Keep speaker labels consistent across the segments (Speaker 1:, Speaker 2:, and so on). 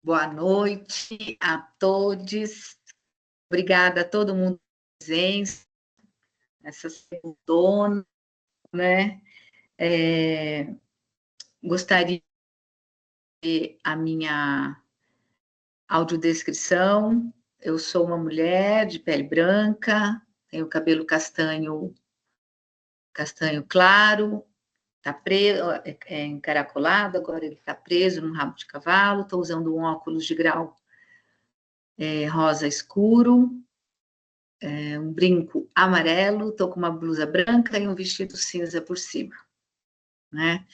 Speaker 1: Boa noite a todos. Obrigada a todo mundo pela presença, essa segundona, né? Gostaria de a minha audiodescrição. Eu sou uma mulher de pele branca, tenho cabelo castanho claro, tá preso, encaracolado, agora ele está preso num rabo de cavalo, estou usando um óculos de grau rosa escuro, um brinco amarelo, estou com uma blusa branca e um vestido cinza por cima, né?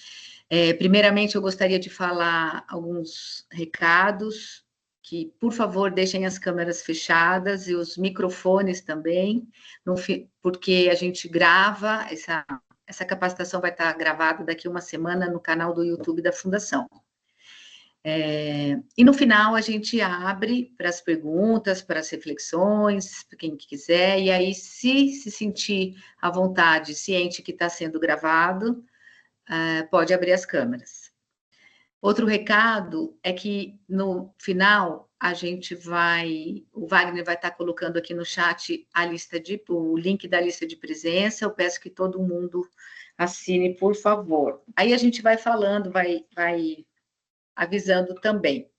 Speaker 1: Primeiramente, eu gostaria de falar alguns recados, que, por favor, deixem as câmeras fechadas e os microfones também, porque a gente grava, essa capacitação vai estar gravada daqui a uma semana no canal do YouTube da Fundação. E no final a gente abre para as perguntas, para as reflexões, para quem quiser, e aí, se sentir à vontade, ciente que está sendo gravado, pode abrir as câmeras. Outro recado é que no final o Wagner vai estar colocando aqui no chat o link da lista de presença. Eu peço que todo mundo assine, por favor. Aí a gente vai falando, vai avisando também.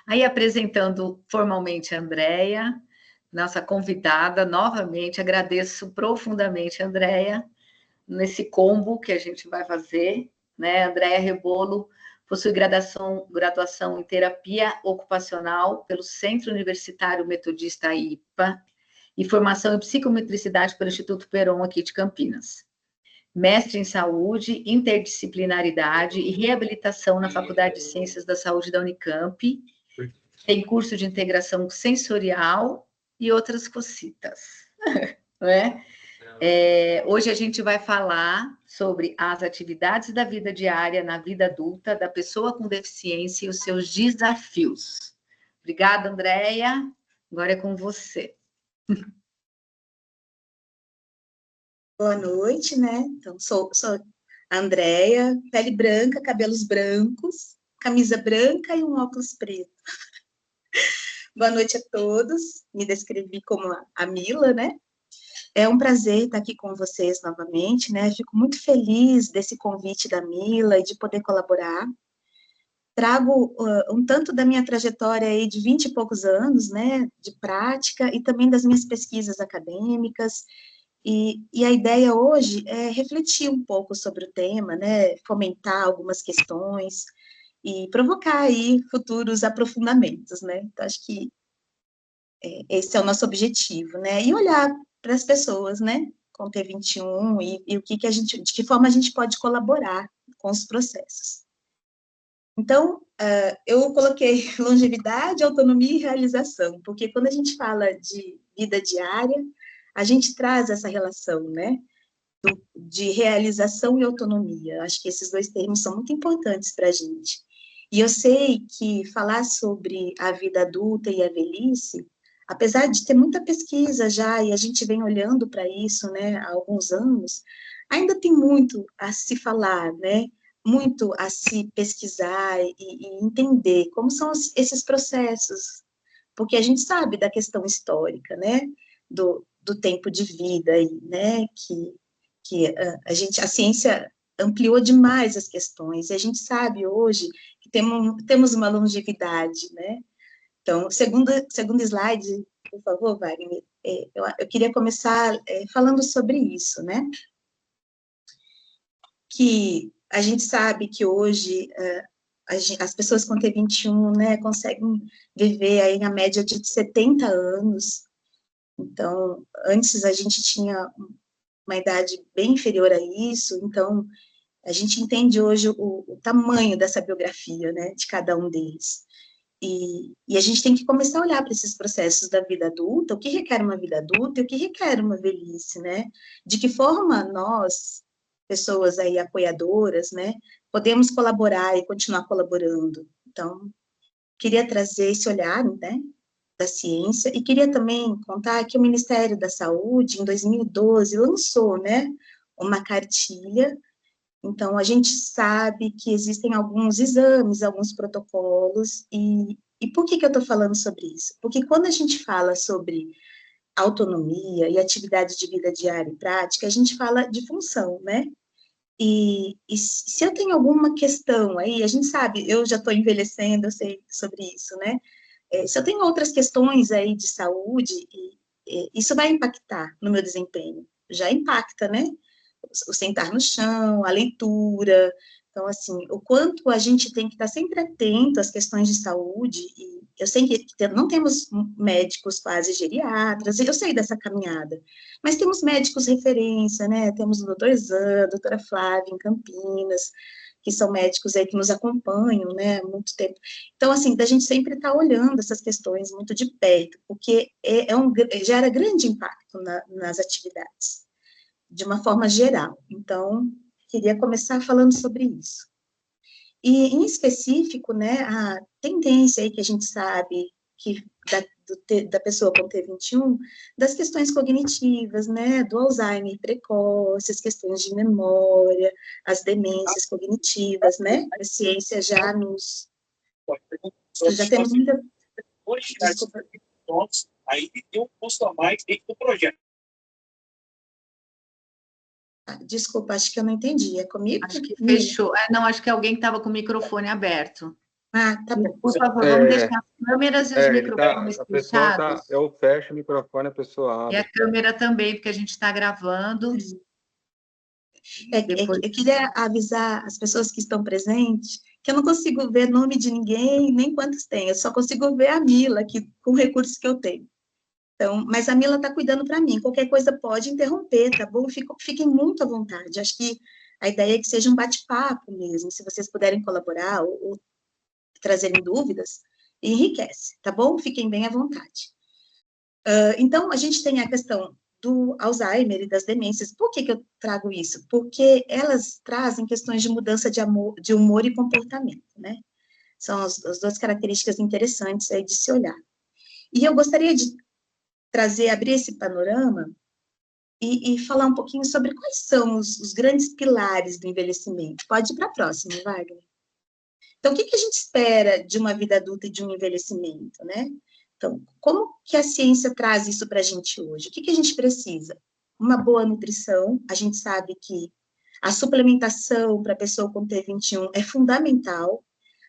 Speaker 1: Aí, apresentando formalmente a Andréia, nossa convidada, novamente, agradeço profundamente a Andréia, nesse combo que a gente vai fazer, né? Andréia Rebolo possui graduação em terapia ocupacional pelo Centro Universitário Metodista IPA e formação em psicometricidade pelo Instituto Peron, aqui de Campinas. Mestre em Saúde, Interdisciplinaridade e Reabilitação na Faculdade de Ciências da Saúde da Unicamp. Tem curso de integração sensorial e outras cositas, não é? Hoje a gente vai falar sobre as atividades da vida diária na vida adulta da pessoa com deficiência e os seus desafios. Obrigada, Andréia. Agora é com você.
Speaker 2: Boa noite, né? Então, sou a Andréia, pele branca, cabelos brancos, camisa branca e um óculos preto. Boa noite a todos. Me descrevi como a Mila, né? É um prazer estar aqui com vocês novamente, né? Fico muito feliz desse convite da Mila e de poder colaborar. Trago um tanto da minha trajetória aí de 20 e poucos anos, né? De prática e também das minhas pesquisas acadêmicas. E a ideia hoje é refletir um pouco sobre o tema, né? Fomentar algumas questões e provocar aí futuros aprofundamentos, né? Então, acho que esse é o nosso objetivo, né? E olhar para as pessoas, né? Com T21 e o que de que forma a gente pode colaborar com os processos. Então, eu coloquei longevidade, autonomia e realização, porque quando a gente fala de vida diária, a gente traz essa relação, né? De realização e autonomia. Acho que esses dois termos são muito importantes para a gente. E eu sei que falar sobre a vida adulta e a velhice, apesar de ter muita pesquisa já, e a gente vem olhando para isso, né, há alguns anos, ainda tem muito a se falar, né, muito a se pesquisar e entender como são esses processos, porque a gente sabe da questão histórica, né, do tempo de vida, né, que a ciência ampliou demais as questões, e a gente sabe hoje que temos uma longevidade, né? Então, segundo slide, por favor, Wagner, eu queria começar falando sobre isso, né? Que a gente sabe que hoje as pessoas com T21, né, conseguem viver aí na média de 70 anos. Então, antes a gente tinha uma idade bem inferior a isso, então a gente entende hoje o tamanho dessa biografia, né, de cada um deles. E a gente tem que começar a olhar para esses processos da vida adulta, o que requer uma vida adulta e o que requer uma velhice, né? De que forma nós, pessoas aí apoiadoras, né, podemos colaborar e continuar colaborando. Então, queria trazer esse olhar, né, da ciência, e queria também contar que o Ministério da Saúde, em 2012, lançou, né, uma cartilha Então, a gente sabe que existem alguns exames, alguns protocolos, e por que eu estou falando sobre isso? Porque quando a gente fala sobre autonomia e atividade de vida diária e prática, a gente fala de função, né? E se eu tenho alguma questão aí, a gente sabe, eu já estou envelhecendo, eu sei sobre isso, né? Se eu tenho outras questões aí de saúde, isso vai impactar no meu desempenho. Já impacta, né? O sentar no chão, a leitura. Então, assim, o quanto a gente tem que estar sempre atento às questões de saúde, e eu sei que não temos médicos quase geriatras, eu sei dessa caminhada, mas temos médicos referência, né? Temos o doutor Zan, a doutora Flávia, em Campinas, que são médicos aí que nos acompanham, né, há muito tempo. Então, assim, da gente sempre estar olhando essas questões muito de perto, porque gera grande impacto nas atividades de uma forma geral. Então, queria começar falando sobre isso. E, em específico, né, a tendência aí que a gente sabe que da pessoa com T21, das questões cognitivas, né, do Alzheimer precoce, as questões de memória, as demências cognitivas, né, a ciência já já temos muita... Desculpa.
Speaker 3: Aí tem um custo a mais dentro do projeto.
Speaker 2: Desculpa, acho que eu não entendi. É comigo?
Speaker 1: Acho que fechou. Não, acho que alguém estava com o microfone aberto.
Speaker 2: Ah, tá bom.
Speaker 1: Por favor, vamos deixar as câmeras e os microfones fechados.
Speaker 4: Eu fecho o microfone, a pessoa abre.
Speaker 1: E a câmera também, porque a gente está gravando.
Speaker 2: Eu queria avisar as pessoas que estão presentes que eu não consigo ver nome de ninguém, nem quantos tem. Eu só consigo ver a Mila, com o recurso que eu tenho. Então, mas a Mila está cuidando para mim. Qualquer coisa pode interromper, tá bom? Fiquem muito à vontade. Acho que a ideia é que seja um bate-papo mesmo. Se vocês puderem colaborar ou trazerem dúvidas, enriquece, tá bom? Fiquem bem à vontade. Então, a gente tem a questão do Alzheimer e das demências. Por que eu trago isso? Porque elas trazem questões de mudança de humor e comportamento, né? São as duas características interessantes aí de se olhar. E eu gostaria de abrir esse panorama e falar um pouquinho sobre quais são os grandes pilares do envelhecimento. Pode ir para a próxima, Wagner. Então, o que a gente espera de uma vida adulta e de um envelhecimento, né? Então, como que a ciência traz isso para a gente hoje? O que a gente precisa? Uma boa nutrição. A gente sabe que a suplementação para a pessoa com T21 é fundamental.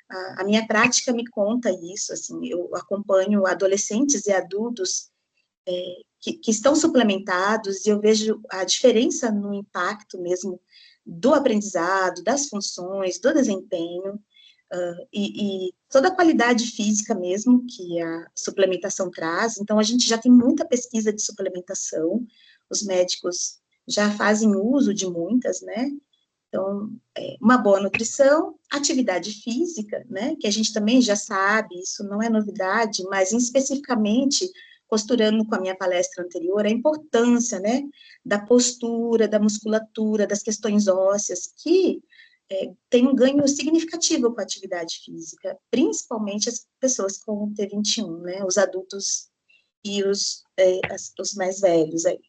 Speaker 2: A minha prática me conta isso, assim, eu acompanho adolescentes e adultos que estão suplementados, e eu vejo a diferença no impacto mesmo do aprendizado, das funções, do desempenho, e toda a qualidade física mesmo que a suplementação traz. Então, a gente já tem muita pesquisa de suplementação, os médicos já fazem uso de muitas, né? Então, uma boa nutrição, atividade física, né? Que a gente também já sabe, isso não é novidade, mas especificamente, costurando com a minha palestra anterior, a importância, né? Da postura, da musculatura, das questões ósseas, que tem um ganho significativo com a atividade física, principalmente as pessoas com T21, né, os adultos e os mais velhos aí.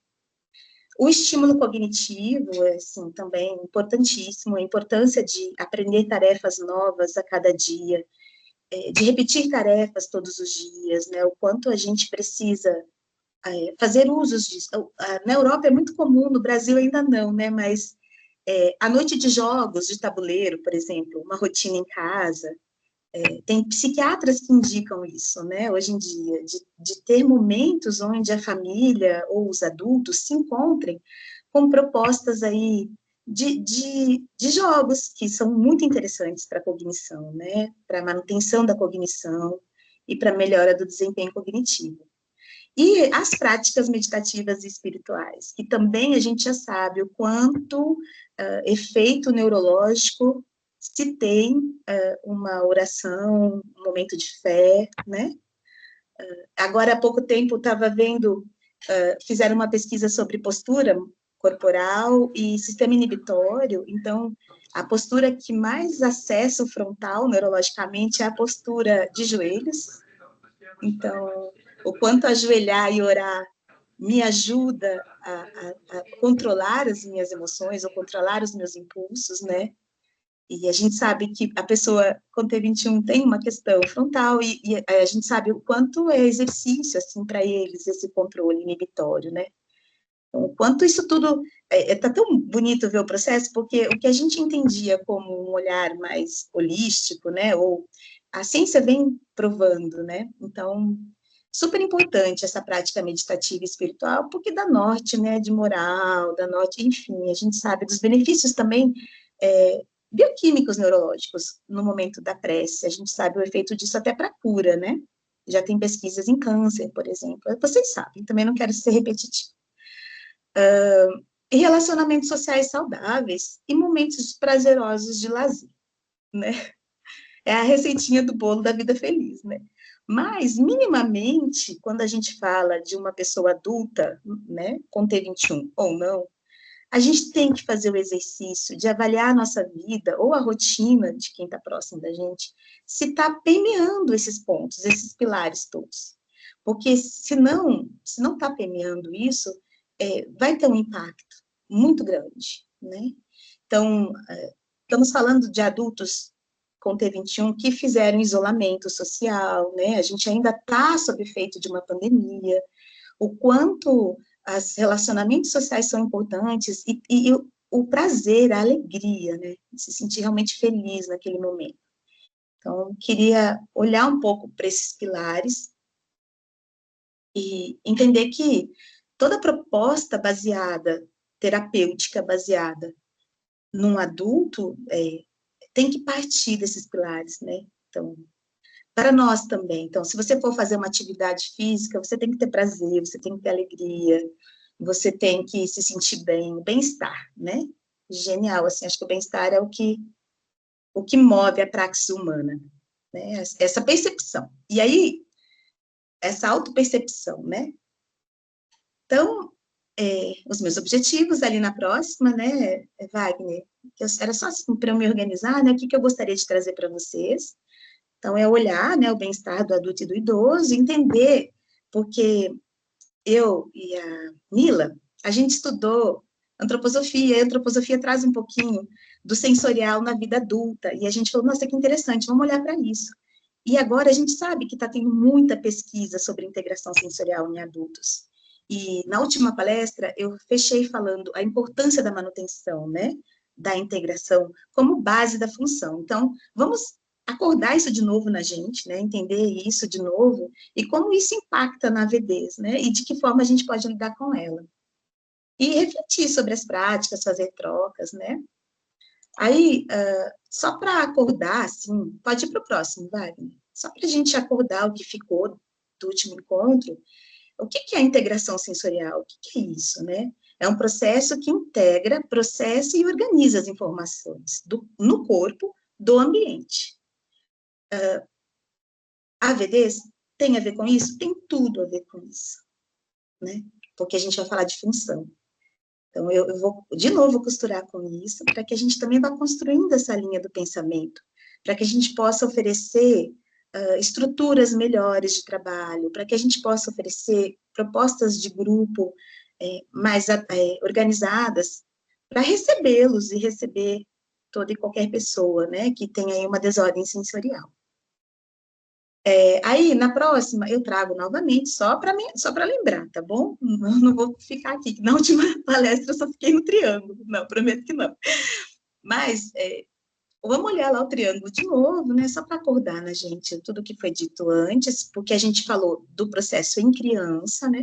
Speaker 2: O estímulo cognitivo é, assim, também importantíssimo, a importância de aprender tarefas novas a cada dia, de repetir tarefas todos os dias, né, o quanto a gente precisa fazer usos disso. Na Europa é muito comum, no Brasil ainda não, né, mas a noite de jogos de tabuleiro, por exemplo, uma rotina em casa, tem psiquiatras que indicam isso, né, hoje em dia, de ter momentos onde a família ou os adultos se encontrem com propostas aí de jogos que são muito interessantes para a cognição, né, para a manutenção da cognição e para a melhora do desempenho cognitivo. E as práticas meditativas e espirituais, que também a gente já sabe o quanto efeito neurológico se tem uma oração, um momento de fé, né? Agora, há pouco tempo, estava vendo, fizeram uma pesquisa sobre postura corporal e sistema inibitório, então, a postura que mais acessa o frontal neurologicamente é a postura de joelhos. Então, o quanto ajoelhar e orar me ajuda a controlar as minhas emoções, ou controlar os meus impulsos, né? E a gente sabe que a pessoa com T21 tem uma questão frontal, e a gente sabe o quanto é exercício, assim, para eles, esse controle inibitório, né? Então, o quanto isso tudo... tá tão bonito ver o processo, porque o que a gente entendia como um olhar mais holístico, né? Ou a ciência vem provando, né? Então, super importante essa prática meditativa e espiritual, porque dá norte, né? De moral, dá norte, enfim, a gente sabe dos benefícios também bioquímicos neurológicos no momento da prece. A gente sabe o efeito disso até para cura, né? Já tem pesquisas em câncer, por exemplo. Vocês sabem, também não quero ser repetitivo. E relacionamentos sociais saudáveis e momentos prazerosos de lazer, né? É a receitinha do bolo da vida feliz, né? Mas, minimamente, quando a gente fala de uma pessoa adulta, né, com T21 ou não, a gente tem que fazer o exercício de avaliar a nossa vida ou a rotina de quem está próximo da gente, se está permeando esses pontos, esses pilares todos. Porque se não está permeando isso, vai ter um impacto muito grande, né? Então, estamos falando de adultos com T21 que fizeram isolamento social, né? A gente ainda está sob efeito de uma pandemia, o quanto os relacionamentos sociais são importantes e o prazer, a alegria, né? Se sentir realmente feliz naquele momento. Então, queria olhar um pouco para esses pilares e entender que toda proposta terapêutica baseada num adulto, tem que partir desses pilares, né? Então, para nós também. Então, se você for fazer uma atividade física, você tem que ter prazer, você tem que ter alegria, você tem que se sentir bem, bem-estar, né? Genial, assim, acho que o bem-estar é o que move a praxis humana, né? Essa percepção. E aí, essa autopercepção, né? Então, os meus objetivos ali na próxima, né, Wagner, era só assim, para eu me organizar, né, o que eu gostaria de trazer para vocês. Então, é olhar, né, o bem-estar do adulto e do idoso, entender, porque eu e a Mila, a gente estudou antroposofia, e a antroposofia traz um pouquinho do sensorial na vida adulta, e a gente falou, nossa, que interessante, vamos olhar para isso. E agora a gente sabe que está tendo muita pesquisa sobre integração sensorial em adultos. E na última palestra eu fechei falando a importância da manutenção, né, da integração como base da função. Então, vamos acordar isso de novo na gente, né, entender isso de novo, e como isso impacta na avidez, né, e de que forma a gente pode lidar com ela. E refletir sobre as práticas, fazer trocas, né. Aí, só para acordar, assim, pode ir para o próximo, Wagner, só para a gente acordar o que ficou do último encontro. O que é a integração sensorial? O que é isso, né? É um processo que integra, processa e organiza as informações no corpo do ambiente. A AVDs tem a ver com isso? Tem tudo a ver com isso, né? Porque a gente vai falar de função. Então, eu vou, de novo, costurar com isso, para que a gente também vá construindo essa linha do pensamento, para que a gente possa oferecer estruturas melhores de trabalho, para que a gente possa oferecer propostas de grupo mais organizadas, para recebê-los e receber toda e qualquer pessoa, né, que tenha aí uma desordem sensorial. Aí, na próxima, eu trago novamente, só para lembrar, tá bom? Não vou ficar aqui, na última palestra eu só fiquei no triângulo, não, prometo que não. Mas, vamos olhar lá o triângulo de novo, né, só para acordar na gente tudo que foi dito antes, porque a gente falou do processo em criança, né,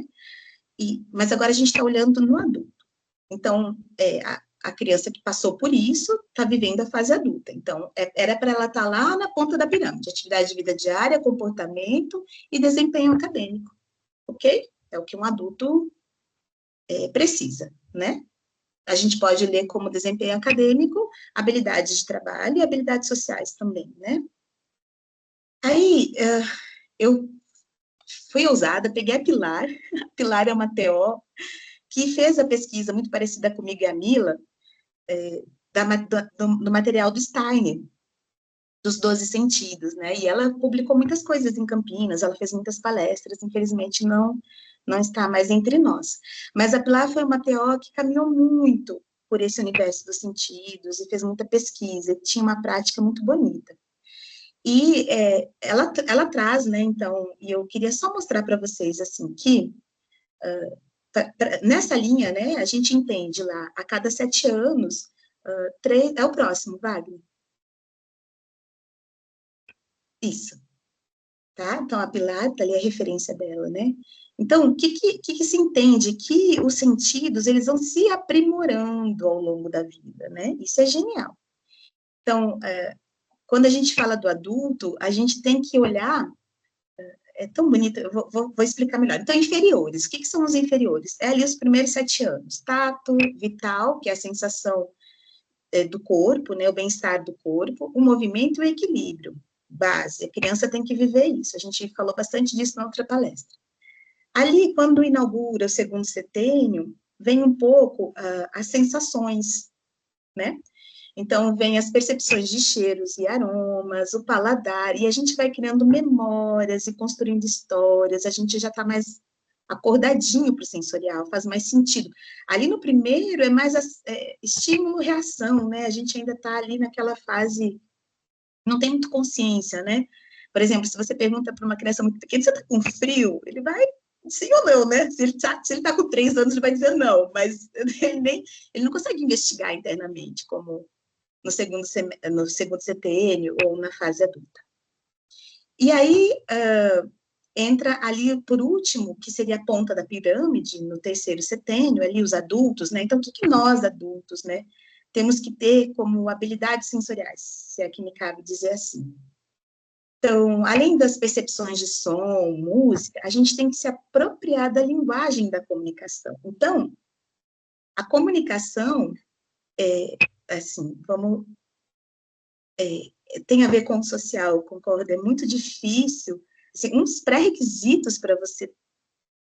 Speaker 2: mas agora a gente está olhando no adulto. Então, a criança que passou por isso está vivendo a fase adulta. Então, era para ela estar lá na ponta da pirâmide, atividade de vida diária, comportamento e desempenho acadêmico, ok? É o que um adulto precisa, né? A gente pode ler como desempenho acadêmico, habilidades de trabalho e habilidades sociais também, né? Aí, eu fui ousada, peguei a Pilar, a Pilar é uma TO, que fez a pesquisa muito parecida comigo e a Mila, do material do Steiner, dos 12 sentidos, né? E ela publicou muitas coisas em Campinas, ela fez muitas palestras, infelizmente não está mais entre nós. Mas a Pilar foi uma TO que caminhou muito por esse universo dos sentidos e fez muita pesquisa, e tinha uma prática muito bonita. E ela traz, né, então, e eu queria só mostrar para vocês, assim, que nessa linha, né, a gente entende lá, a cada 7 anos, é o próximo, Wagner. Isso. Tá? Então, a Pilar, tá ali a referência dela, né? Então, o que se entende? Que os sentidos, eles vão se aprimorando ao longo da vida, né? Isso é genial. Então, quando a gente fala do adulto, a gente tem que olhar, é tão bonito, eu vou explicar melhor. Então, inferiores, o que são os inferiores? É ali os primeiros 7 anos. Tato, vital, que é a sensação do corpo, né? O bem-estar do corpo, o movimento e o equilíbrio. Base, a criança tem que viver isso, a gente falou bastante disso na outra palestra. Ali, quando inaugura o segundo setênio, vem um pouco as sensações, né? Então, vem as percepções de cheiros e aromas, o paladar, e a gente vai criando memórias e construindo histórias, a gente já está mais acordadinho para o sensorial, faz mais sentido. Ali no primeiro é mais estímulo-reação, né? A gente ainda está ali naquela fase, não tem muito consciência, né? Por exemplo, se você pergunta para uma criança muito pequena, você está com frio? Ele vai, sim ou não, né? Se ele tá com 3 anos, ele vai dizer não, mas ele não consegue investigar internamente, como no segundo setênio ou na fase adulta. E aí, entra ali, por último, que seria a ponta da pirâmide, no terceiro setênio, ali os adultos, né? Então, o que nós, adultos, né, temos que ter como habilidades sensoriais, se é que me cabe dizer assim. Então, além das percepções de som, música, a gente tem que se apropriar da linguagem da comunicação. Então, a comunicação, assim, tem a ver com o social, concordo, é muito difícil. Assim, um dos pré-requisitos para você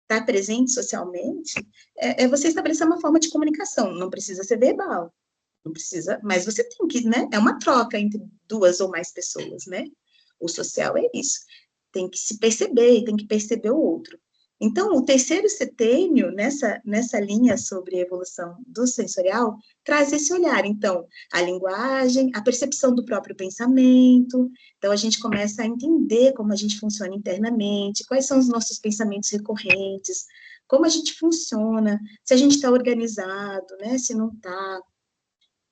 Speaker 2: estar presente socialmente é você estabelecer uma forma de comunicação, não precisa ser verbal, não precisa, mas você tem que, né, é uma troca entre 2 ou mais pessoas, né? O social é isso, tem que se perceber e tem que perceber o outro. Então, o terceiro setênio, nessa linha sobre evolução do sensorial, traz esse olhar. Então, a linguagem, a percepção do próprio pensamento. Então, a gente começa a entender como a gente funciona internamente, quais são os nossos pensamentos recorrentes, como a gente funciona, se a gente está organizado, né, se não está.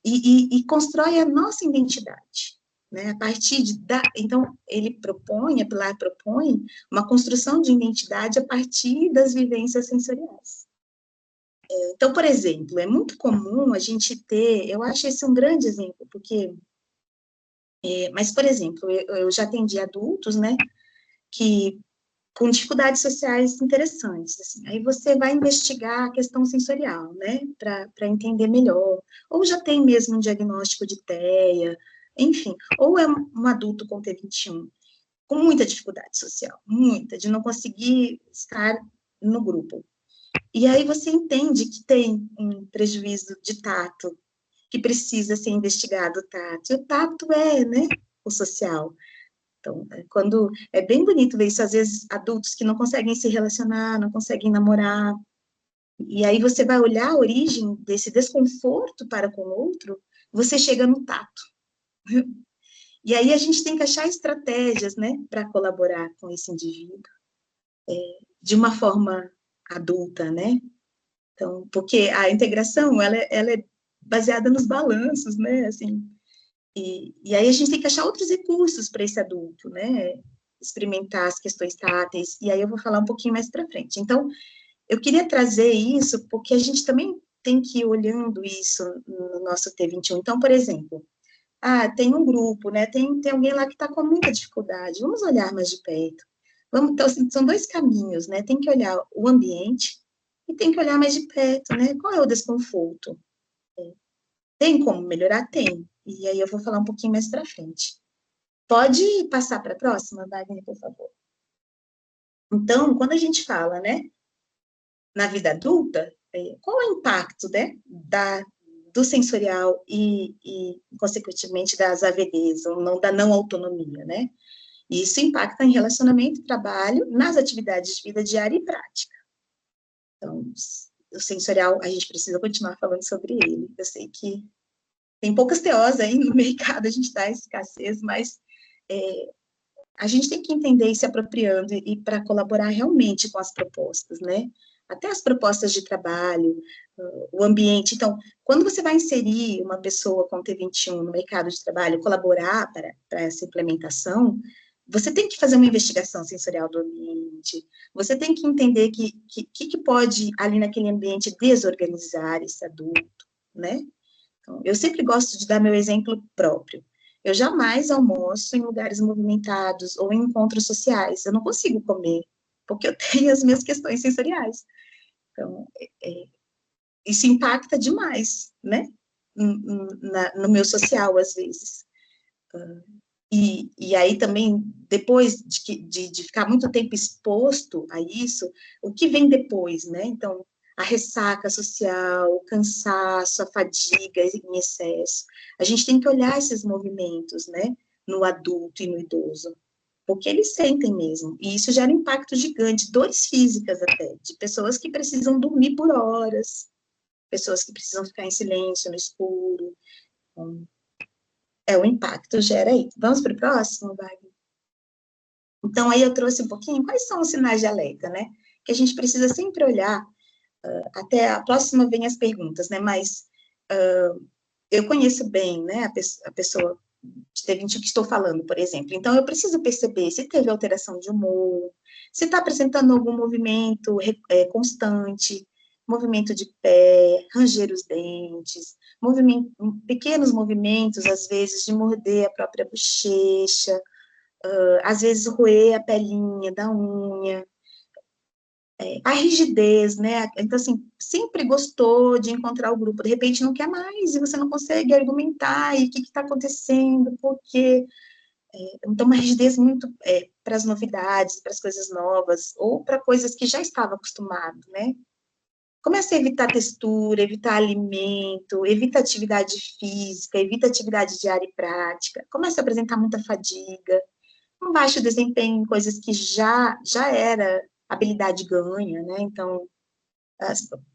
Speaker 2: E constrói a nossa identidade. Né, a partir então, a Pilar propõe uma construção de identidade a partir das vivências sensoriais. Então, por exemplo, é muito comum a gente ter, eu acho esse um grande exemplo, porque, mas, por exemplo, eu já atendi adultos, né, que com dificuldades sociais interessantes, assim. Aí você vai investigar a questão sensorial, né, para entender melhor, ou já tem mesmo um diagnóstico de TEA, enfim, ou é um adulto com T21, com muita dificuldade social, muita, de não conseguir estar no grupo. E aí você entende que tem um prejuízo de tato, que precisa ser investigado o tato, e o tato né, o social. Então, quando é bem bonito ver isso, às vezes, adultos que não conseguem se relacionar, não conseguem namorar, e aí você vai olhar a origem desse desconforto para com o outro, você chega no tato. E aí a gente tem que achar estratégias, né, para colaborar com esse indivíduo, de uma forma adulta, né? Então, porque a integração, ela é baseada nos balanços, né, assim, e aí a gente tem que achar outros recursos para esse adulto, né, experimentar as questões táteis, e aí eu vou falar um pouquinho mais para frente. Então, eu queria trazer isso, porque a gente também tem que ir olhando isso no nosso T21. Então, por exemplo, tem um grupo, né, tem alguém lá que está com muita dificuldade, vamos olhar mais de perto. Então, assim, são 2 caminhos, né, tem que olhar o ambiente e tem que olhar mais de perto, né, qual é o desconforto? Tem como melhorar? Tem. E aí eu vou falar um pouquinho mais para frente. Pode passar para a próxima, Wagner, por favor. Então, quando a gente fala, né, na vida adulta, qual é o impacto, né, do sensorial e, consequentemente, das AVDs, ou não, da não autonomia, né? E isso impacta em relacionamento e trabalho, nas atividades de vida diária e prática. Então, o sensorial, a gente precisa continuar falando sobre ele. Eu sei que tem poucas TOs aí no mercado, a gente está em escassez, mas a gente tem que entender e se apropriando e para colaborar realmente com as propostas, né? Até as propostas de trabalho, o ambiente. Então, quando você vai inserir uma pessoa com T21 no mercado de trabalho, colaborar para essa implementação, você tem que fazer uma investigação sensorial do ambiente, você tem que entender que pode, ali naquele ambiente, desorganizar esse adulto, né? Então, eu sempre gosto de dar meu exemplo próprio. Eu jamais almoço em lugares movimentados ou em encontros sociais. Eu não consigo comer, porque eu tenho as minhas questões sensoriais. Então, isso impacta demais, né? No meu social, às vezes. E aí também, depois de ficar muito tempo exposto a isso, o que vem depois, né? Então, a ressaca social, o cansaço, a fadiga em excesso. A gente tem que olhar esses movimentos, né? No adulto e no idoso, porque eles sentem mesmo. E isso gera impacto gigante, dores físicas até, de pessoas que precisam dormir por horas, pessoas que precisam ficar em silêncio, no escuro. Então, o impacto gera aí. Vamos para o próximo, Wagner? Então, aí eu trouxe um pouquinho, quais são os sinais de alerta, né? Que a gente precisa sempre olhar, até a próxima vem as perguntas, né? Mas eu conheço bem, né, a pessoa de T21 que estou falando, por exemplo. Então, eu preciso perceber se teve alteração de humor, se está apresentando algum movimento constante, movimento de pé, ranger os dentes, pequenos movimentos, às vezes, de morder a própria bochecha, às vezes roer a pelinha da unha, a rigidez, né? Então, assim, sempre gostou de encontrar o grupo, de repente não quer mais, e você não consegue argumentar, e o que está acontecendo, por quê? Então, uma rigidez muito para as novidades, para as coisas novas, ou para coisas que já estava acostumado, né? Começa a evitar textura, evitar alimento, evita atividade física, evita atividade diária e prática, começa a apresentar muita fadiga, um baixo desempenho em coisas que já era habilidade ganha, né? Então,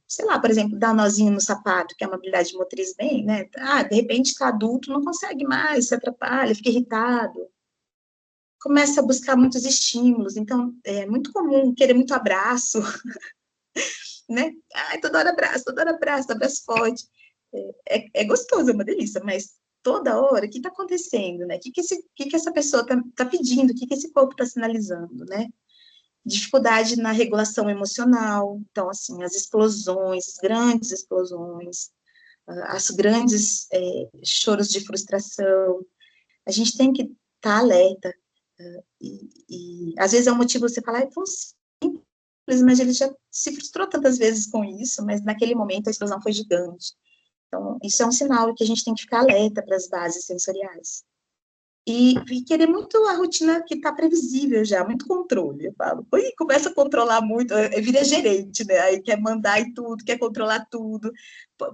Speaker 2: sei lá, por exemplo, dar um nozinho no sapato, que é uma habilidade motriz bem, né? De repente está adulto, não consegue mais, se atrapalha, fica irritado. Começa a buscar muitos estímulos, então é muito comum querer muito abraço, né? Toda hora abraço forte. É gostoso, é uma delícia, mas toda hora, o que está acontecendo, né? O que essa pessoa está pedindo, o que esse corpo está sinalizando, né? Dificuldade na regulação emocional, então, assim, as explosões, as grandes explosões, as grandes choros de frustração, a gente tem que estar alerta, e às vezes é um motivo você falar, é tão simples, mas ele já se frustrou tantas vezes com isso, mas naquele momento a explosão foi gigante. Então, isso é um sinal que a gente tem que ficar alerta para as bases sensoriais. E querer muito a rotina que está previsível já, muito controle, eu falo. E começa a controlar muito, vira gerente, né? Aí quer mandar e tudo, quer controlar tudo.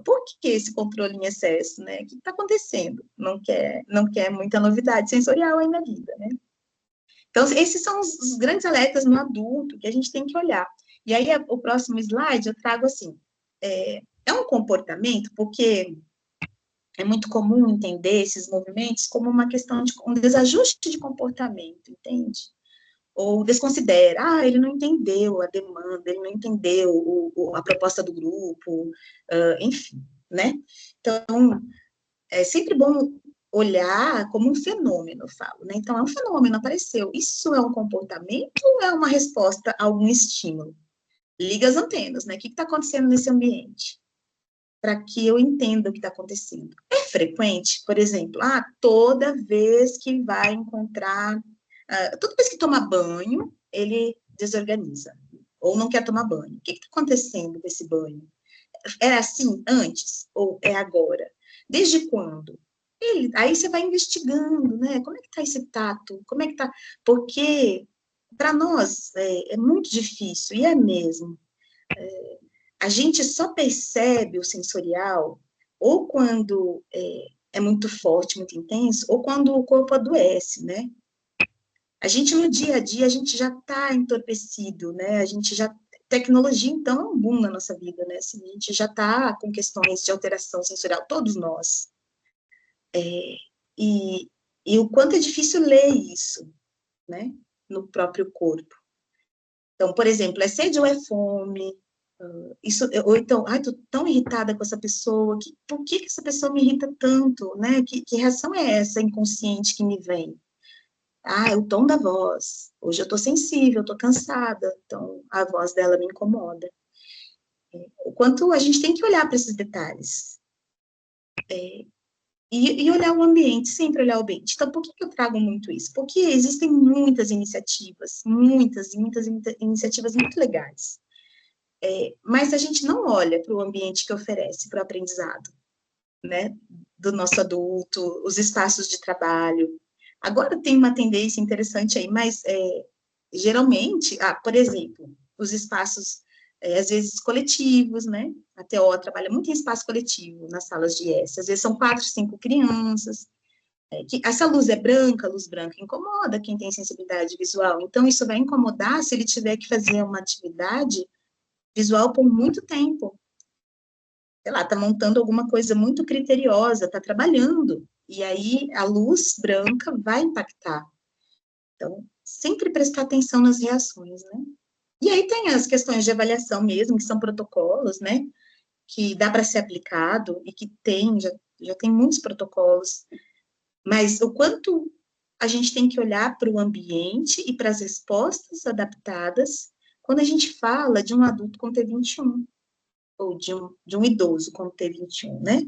Speaker 2: Por que esse controle em excesso, né? O que está acontecendo? Não quer muita novidade sensorial aí na vida, né? Então, esses são os grandes alertas no adulto que a gente tem que olhar. E aí, o próximo slide eu trago assim, é um comportamento, porque é muito comum entender esses movimentos como uma questão de um desajuste de comportamento, entende? Ou desconsidera, ele não entendeu a demanda, ele não entendeu a proposta do grupo, enfim, né? Então, é sempre bom olhar como um fenômeno, eu falo, né? Então, é um fenômeno, apareceu. Isso é um comportamento ou é uma resposta a algum estímulo? Liga as antenas, né? O que está acontecendo nesse ambiente? Para que eu entenda o que está acontecendo. É frequente, por exemplo, toda vez que vai encontrar, toda vez que toma banho, ele desorganiza, ou não quer tomar banho. O que está acontecendo desse banho? É assim antes, ou é agora? Desde quando? Aí você vai investigando, né? Como é que está esse tato? Como é que está? Porque, para nós, é muito difícil, e é mesmo, a gente só percebe o sensorial ou quando é muito forte, muito intenso, ou quando o corpo adoece, né? A gente, no dia a dia, a gente já está entorpecido, né? A gente já tecnologia, então, é um boom na nossa vida, né? Assim, a gente já está com questões de alteração sensorial, todos nós. E, e o quanto é difícil ler isso, né? No próprio corpo. Então, por exemplo, é sede ou é fome? Isso, ou então, ai, tô tão irritada com essa pessoa, por que essa pessoa me irrita tanto, né? Que reação é essa inconsciente que me vem? Ah, é o tom da voz. Hoje eu tô sensível, eu tô cansada, então a voz dela me incomoda. O quanto a gente tem que olhar para esses detalhes. E olhar o ambiente, sempre olhar o ambiente. Então, por que eu trago muito isso? Porque existem muitas iniciativas, muitas iniciativas muito legais. Mas a gente não olha para o ambiente que oferece para o aprendizado, né? Do nosso adulto, os espaços de trabalho. Agora tem uma tendência interessante aí, mas geralmente, por exemplo, os espaços, às vezes, coletivos, né? A TO trabalha muito em espaço coletivo, nas salas de IS. Às vezes são 4, 5 crianças. Essa luz é branca, a luz branca incomoda quem tem sensibilidade visual. Então, isso vai incomodar se ele tiver que fazer uma atividade visual por muito tempo. Sei lá, tá montando alguma coisa muito criteriosa, tá trabalhando. E aí, a luz branca vai impactar. Então, sempre prestar atenção nas reações, né? E aí tem as questões de avaliação mesmo, que são protocolos, né? Que dá para ser aplicado e que já tem muitos protocolos. Mas o quanto a gente tem que olhar para o ambiente e para as respostas adaptadas quando a gente fala de um adulto com T21, ou de um idoso com T21, né?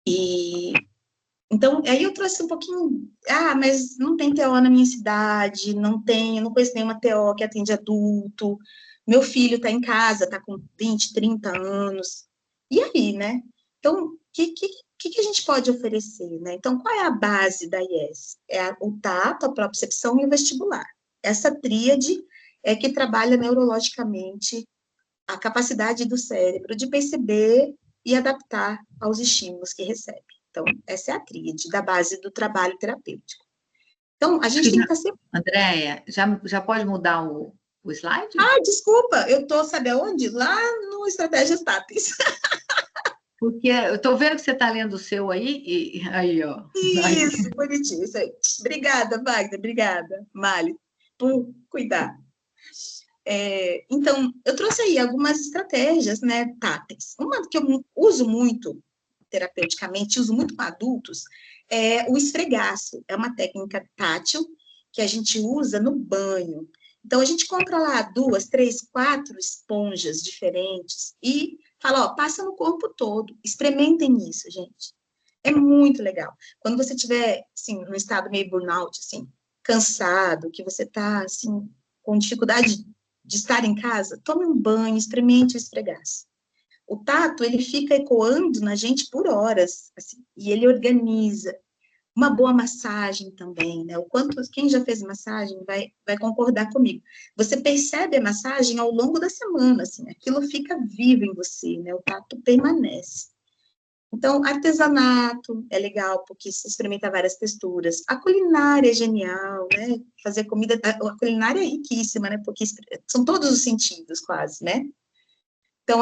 Speaker 2: E então, aí eu trouxe um pouquinho, mas não tem TO na minha cidade, eu não conheço nenhuma TO que atende adulto, meu filho está em casa, está com 20, 30 anos, e aí, né? Então, o que a gente pode oferecer, né? Então, qual é a base da IES? O tato, a propriocepção e o vestibular. Essa tríade é que trabalha neurologicamente a capacidade do cérebro de perceber e adaptar aos estímulos que recebe. Então, essa é a tríade da base do trabalho terapêutico. Então, a gente tem que estar sempre...
Speaker 1: Andréia, já pode mudar o slide?
Speaker 2: Desculpa, eu estou, sabe aonde? Lá no Estratégias Táteis.
Speaker 1: Porque eu estou vendo que você está lendo o seu aí, e aí, ó.
Speaker 2: Isso, bonitinho, isso aí. Obrigada, Wagner, obrigada, Mali, por cuidar. Então, eu trouxe aí algumas estratégias, né, táteis. Uma que eu uso muito terapeuticamente, uso muito com adultos, é o esfregaço. É uma técnica tátil que a gente usa no banho. Então, a gente compra lá 2, 3, 4 esponjas diferentes e fala, ó, passa no corpo todo. Experimentem isso, gente. É muito legal. Quando você estiver, assim, no estado meio burnout, assim, cansado, que você tá, assim, com dificuldade de estar em casa, tome um banho, experimente o esfregaço. O tato, ele fica ecoando na gente por horas, assim, e ele organiza. Uma boa massagem também, né? Quem já fez massagem vai concordar comigo. Você percebe a massagem ao longo da semana, assim, aquilo fica vivo em você, né? O tato permanece. Então, artesanato é legal, porque se experimenta várias texturas. A culinária é genial, né? Fazer comida, a culinária é riquíssima, né? Porque são todos os sentidos, quase, né? Então,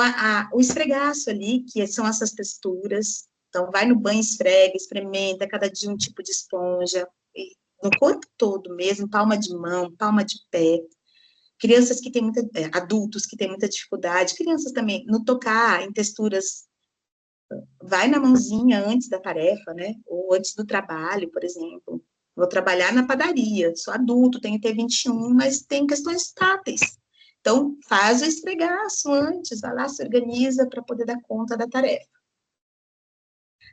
Speaker 2: o esfregaço ali, que são essas texturas. Então, vai no banho, esfrega, experimenta, cada dia um tipo de esponja, no corpo todo mesmo, palma de mão, palma de pé. Crianças que têm adultos que têm muita dificuldade, crianças também, no tocar em texturas, vai na mãozinha antes da tarefa, né? Ou antes do trabalho, por exemplo. Vou trabalhar na padaria, sou adulto, tenho T21, mas tem questões táteis. Então, faz o esfregaço antes, vai lá, se organiza para poder dar conta da tarefa.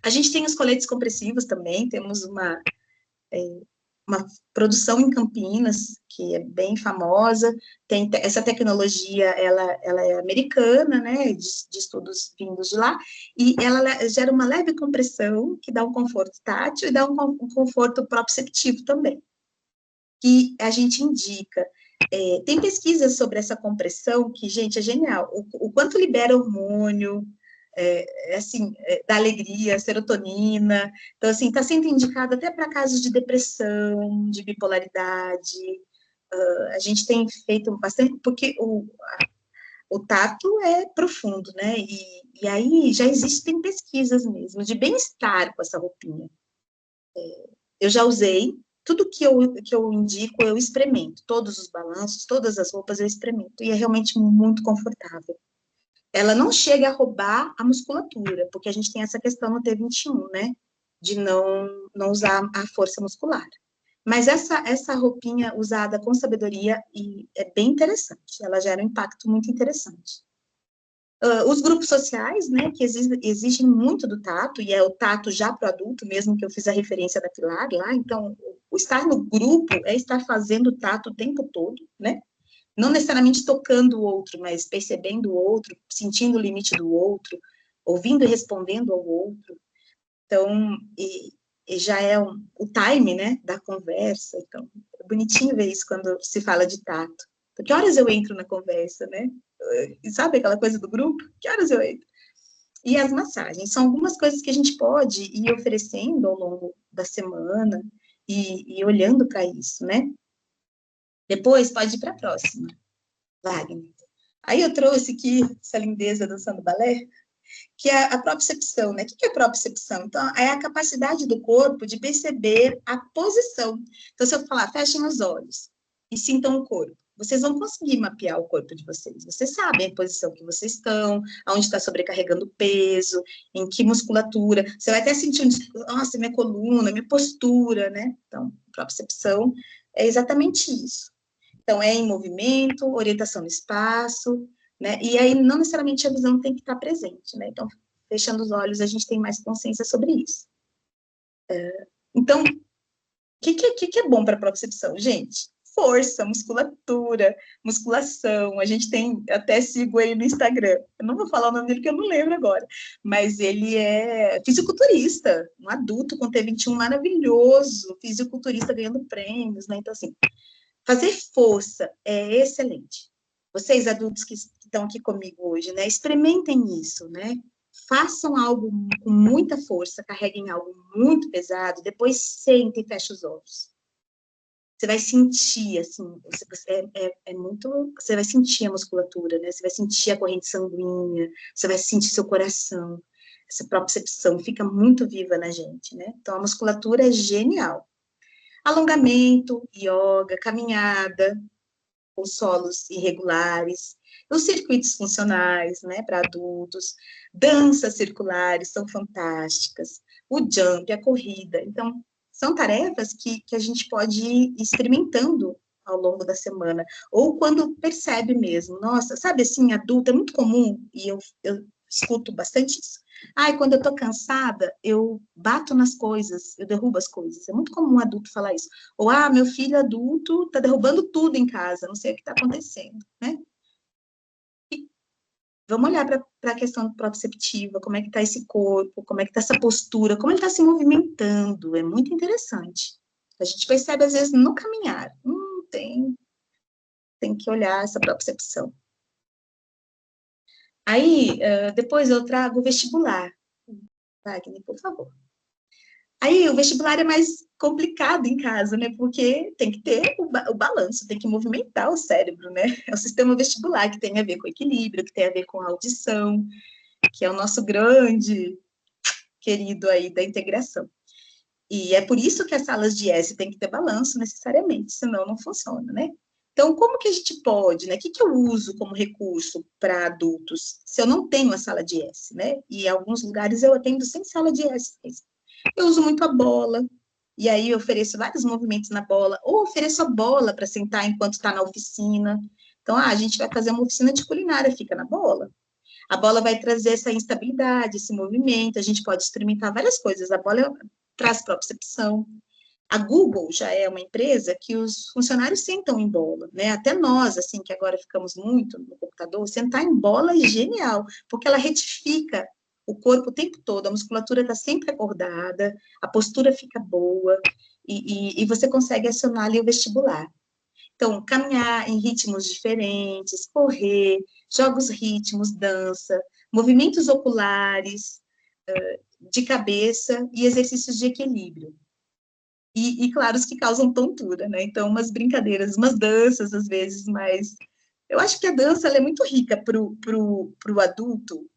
Speaker 2: A gente tem os coletes compressivos também, temos uma produção em Campinas, que é bem famosa, tem essa tecnologia, ela é americana, né, de estudos vindos de lá, e ela gera uma leve compressão, que dá um conforto tátil e dá um conforto proprioceptivo também, que a gente indica. Tem pesquisas sobre essa compressão que, gente, é genial, o quanto libera hormônio, da alegria, serotonina. Então, assim, está sendo indicado até para casos de depressão, de bipolaridade, a gente tem feito bastante, porque o tato é profundo, né? E aí já existem pesquisas mesmo de bem-estar com essa roupinha. Eu já usei, tudo que eu indico, eu experimento. Todos os balanços, todas as roupas eu experimento. E é realmente muito confortável. Ela não chega a roubar a musculatura, porque a gente tem essa questão no T21, né? De não usar a força muscular. Mas essa roupinha usada com sabedoria é bem interessante. Ela gera um impacto muito interessante. Os grupos sociais, né, que exigem muito do tato, e é o tato já para o adulto, mesmo que eu fiz a referência da Pilar lá, então, o estar no grupo é estar fazendo o tato o tempo todo, né, não necessariamente tocando o outro, mas percebendo o outro, sentindo o limite do outro, ouvindo e respondendo ao outro, então, e já é o time, né, da conversa, então, é bonitinho ver isso quando se fala de tato. Que horas eu entro na conversa, né? E sabe aquela coisa do grupo? Que horas eu entro? E as massagens, são algumas coisas que a gente pode ir oferecendo ao longo da semana e olhando para isso, né? Depois pode ir para a próxima, Wagner. Aí eu trouxe aqui essa lindeza dançando balé, que é a propriocepção, né? O que é propriocepção? Então, é a capacidade do corpo de perceber a posição. Então, se eu falar, fechem os olhos e sintam o corpo, vocês vão conseguir mapear o corpo de vocês. Vocês sabem a posição que vocês estão, aonde está sobrecarregando o peso, em que musculatura. Você vai até sentir, nossa, minha coluna, minha postura, né? Então, propriocepção é exatamente isso. Então, é em movimento, orientação no espaço, né? E aí, não necessariamente a visão tem que estar presente, né? Então, fechando os olhos, a gente tem mais consciência sobre isso. Então, o que é bom para a propriocepção? Gente, força, musculatura, musculação. A gente tem, até sigo ele no Instagram. Eu não vou falar o nome dele, porque eu não lembro agora. Mas ele é fisiculturista, um adulto com T21 maravilhoso, fisiculturista ganhando prêmios, né? Então, assim, fazer força é excelente. Vocês, adultos que estão aqui comigo hoje, né? Experimentem isso, né? Façam algo com muita força, carreguem algo muito pesado, depois sentem e fechem os olhos. Você vai sentir, assim, você vai sentir a musculatura, né? Você vai sentir a corrente sanguínea, você vai sentir seu coração, essa propriocepção fica muito viva na gente, né? Então, a musculatura é genial. Alongamento, yoga, caminhada, com solos irregulares, os circuitos funcionais, né, para adultos, danças circulares são fantásticas, o jump, a corrida. Então, são tarefas que a gente pode ir experimentando ao longo da semana, ou quando percebe mesmo, nossa, sabe assim, adulto, é muito comum, e eu escuto bastante isso. Ai, quando eu tô cansada, eu bato nas coisas, eu derrubo as coisas. É muito comum um adulto falar isso. Ou, meu filho adulto tá derrubando tudo em casa, não sei o que tá acontecendo, né? E vamos olhar para a questão proprioceptiva, como é que tá esse corpo, como é que tá essa postura, como ele tá se movimentando, é muito interessante. A gente percebe, às vezes, no caminhar, tem que olhar essa propriocepção. Aí, depois eu trago o vestibular. Wagner, por favor. Aí, o vestibular é mais complicado em casa, né? Porque tem que ter o balanço, tem que movimentar o cérebro, né? É o sistema vestibular que tem a ver com equilíbrio, que tem a ver com a audição, que é o nosso grande querido aí da integração. E é por isso que as salas de S tem que ter balanço necessariamente, senão não funciona, né? Então, como que a gente pode, né? O que eu uso como recurso para adultos, se eu não tenho a sala de S, né? E em alguns lugares eu atendo sem sala de S. Eu uso muito a bola, e aí eu ofereço vários movimentos na bola, ou ofereço a bola para sentar enquanto está na oficina. Então, a gente vai fazer uma oficina de culinária, fica na bola. A bola vai trazer essa instabilidade, esse movimento, a gente pode experimentar várias coisas. A bola traz propriocepção. A Google já é uma empresa que os funcionários sentam em bola, né? Até nós, assim, que agora ficamos muito no computador, sentar em bola é genial, porque ela retifica o corpo o tempo todo, a musculatura está sempre acordada, a postura fica boa, e você consegue acionar ali o vestibular. Então, caminhar em ritmos diferentes, correr, jogos ritmos, dança, movimentos oculares, de cabeça e exercícios de equilíbrio. E claro, os que causam tontura, né? Então, umas brincadeiras, umas danças, às vezes, mas eu acho que a dança ela é muito rica pro adulto.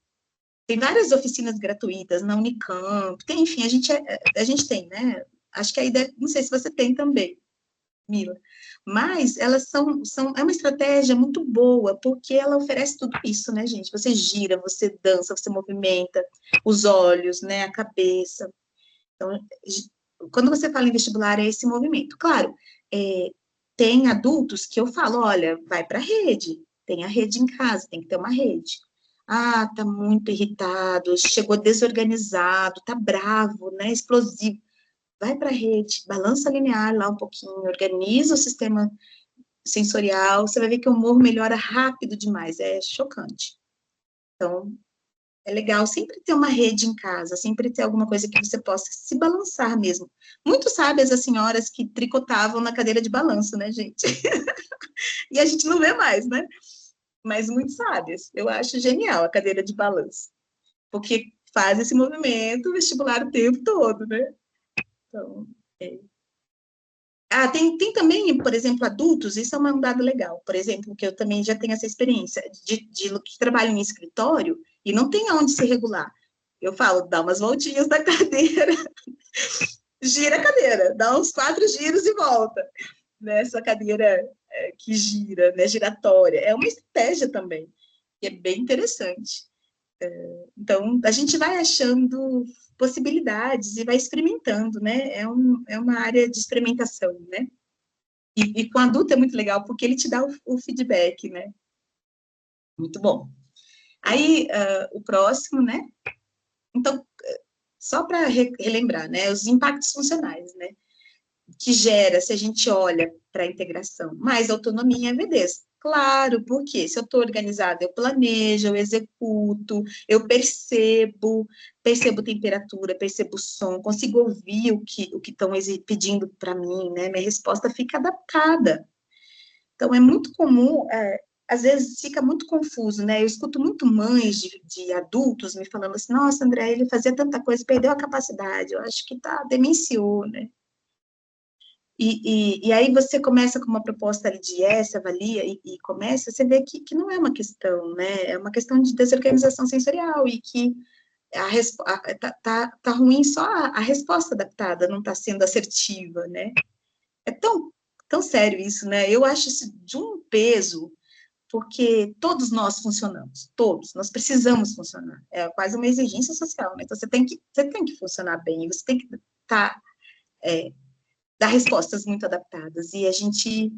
Speaker 2: Tem várias oficinas gratuitas na Unicamp, tem, enfim, a gente tem, né? Acho que a ideia, não sei se você tem também, Mila, mas elas é uma estratégia muito boa, porque ela oferece tudo isso, né, gente? Você gira, você dança, você movimenta os olhos, né, a cabeça. Então, quando você fala em vestibular, é esse movimento. Claro, tem adultos que eu falo, olha, vai para a rede, tem a rede em casa, tem que ter uma rede. Ah, tá muito irritado, chegou desorganizado, tá bravo, né, explosivo. Vai para a rede, balança linear lá um pouquinho, organiza o sistema sensorial, você vai ver que o humor melhora rápido demais, é chocante. Então, é legal sempre ter uma rede em casa, sempre ter alguma coisa que você possa se balançar mesmo. Muito sábias as senhoras que tricotavam na cadeira de balanço, né, gente? E a gente não vê mais, né? Mas muito sábias. Eu acho genial a cadeira de balanço, porque faz esse movimento vestibular o tempo todo, né? Então, tem também, por exemplo, adultos, isso é um dado legal, por exemplo, que eu também já tenho essa experiência de que trabalho em escritório e não tem onde se regular. Eu falo, dá umas voltinhas na cadeira, gira a cadeira, dá uns 4 giros e volta. Nessa cadeira que gira, né, giratória. É uma estratégia também, que é bem interessante. Então, a gente vai achando possibilidades e vai experimentando, né? É uma área de experimentação, né? E com adulto é muito legal, porque ele te dá o feedback, né? Muito bom. Aí, o próximo, né? Então, só para relembrar, né? Os impactos funcionais, né? Que gera, se a gente olha para a integração, mais autonomia e avidez. Claro, porque se eu estou organizada, eu planejo, eu executo, eu percebo temperatura, percebo som, consigo ouvir o que estão pedindo para mim, né? Minha resposta fica adaptada. Então, é muito comum, às vezes fica muito confuso, né? Eu escuto muito mães de adultos me falando assim, nossa, André, ele fazia tanta coisa, perdeu a capacidade, eu acho que demenciou, né? E aí você começa com uma proposta ali de avalia e começa, você vê que não é uma questão, né? É uma questão de desorganização sensorial e que tá ruim só a resposta adaptada, não está sendo assertiva, né? É tão sério isso, né? Eu acho isso de um peso, porque todos nós funcionamos, todos, nós precisamos funcionar. É quase uma exigência social, né? Então você tem que funcionar bem, você tem que dar respostas muito adaptadas, e a gente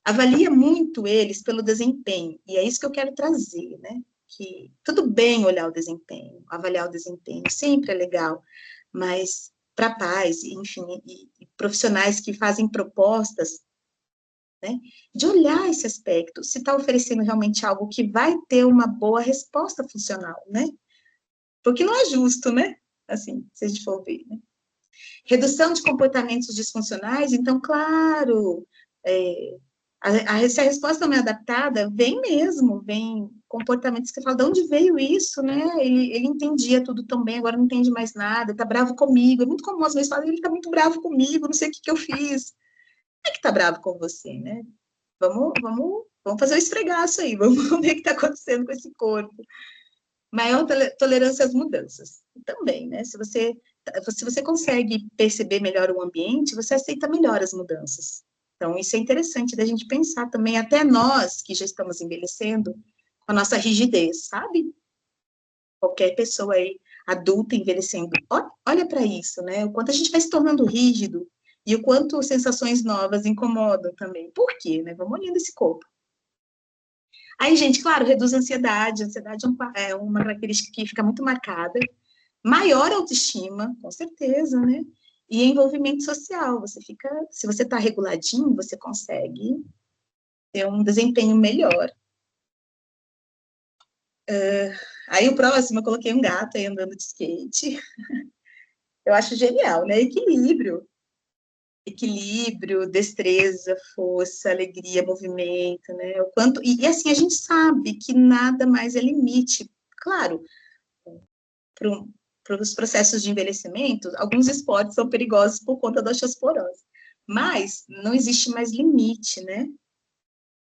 Speaker 2: avalia muito eles pelo desempenho, e é isso que eu quero trazer, né? Que tudo bem olhar o desempenho, avaliar o desempenho, sempre é legal, mas para pais, enfim, e profissionais que fazem propostas, né, de olhar esse aspecto, se está oferecendo realmente algo que vai ter uma boa resposta funcional, né? Porque não é justo, né? Assim, se a gente for ver, né? Redução de comportamentos disfuncionais, então, claro, se a resposta não é adaptada, vem comportamentos que você fala, de onde veio isso, né? Ele entendia tudo tão bem, agora não entende mais nada, tá bravo comigo. É muito comum as vezes falarem, ele tá muito bravo comigo, não sei o que eu fiz. Não é que tá bravo com você, né? Vamos fazer o esfregaço aí, vamos ver o que está acontecendo com esse corpo. Maior tolerância às mudanças. Também, né? Se você consegue perceber melhor o ambiente, você aceita melhor as mudanças. Então, isso é interessante da gente pensar também, até nós que já estamos envelhecendo, com a nossa rigidez, sabe? Qualquer pessoa aí, adulta, envelhecendo, olha para isso, né? O quanto a gente vai se tornando rígido e o quanto sensações novas incomodam também. Por quê, né? Vamos olhando esse corpo. Aí, gente, claro, reduz a ansiedade. A ansiedade é uma característica que fica muito marcada. Maior autoestima, com certeza, né? E envolvimento social. Se você está reguladinho, você consegue ter um desempenho melhor. Aí o próximo, eu coloquei um gato aí andando de skate. Eu acho genial, né? Equilíbrio, destreza, força, alegria, movimento, né? O quanto e assim a gente sabe que nada mais é limite. Claro, os processos de envelhecimento, alguns esportes são perigosos por conta da osteoporose. Mas não existe mais limite, né?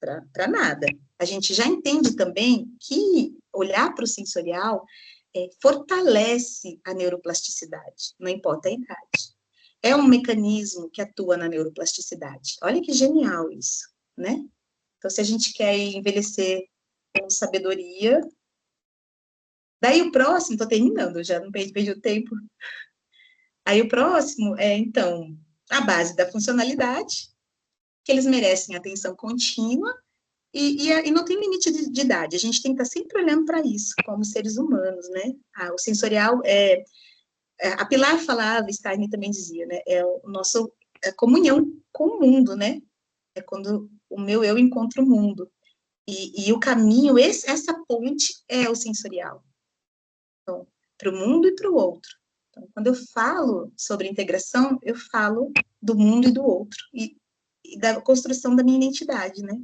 Speaker 2: Para nada. A gente já entende também que olhar para o sensorial fortalece a neuroplasticidade, não importa a idade. É um mecanismo que atua na neuroplasticidade. Olha que genial isso, né? Então, se a gente quer envelhecer com sabedoria... Daí o próximo, estou terminando, já não perdi o tempo. Aí o próximo é, então, a base da funcionalidade, que eles merecem atenção contínua, e não tem limite de idade. A gente tem que estar sempre olhando para isso, como seres humanos, né? O sensorial a Pilar falava, Steiner também dizia, né? É o nosso comunhão com o mundo, né? É quando o meu eu encontra o mundo. E o caminho, essa ponte é o sensorial. Então, para o mundo e para o outro. Então, quando eu falo sobre integração, eu falo do mundo e do outro, e da construção da minha identidade, né?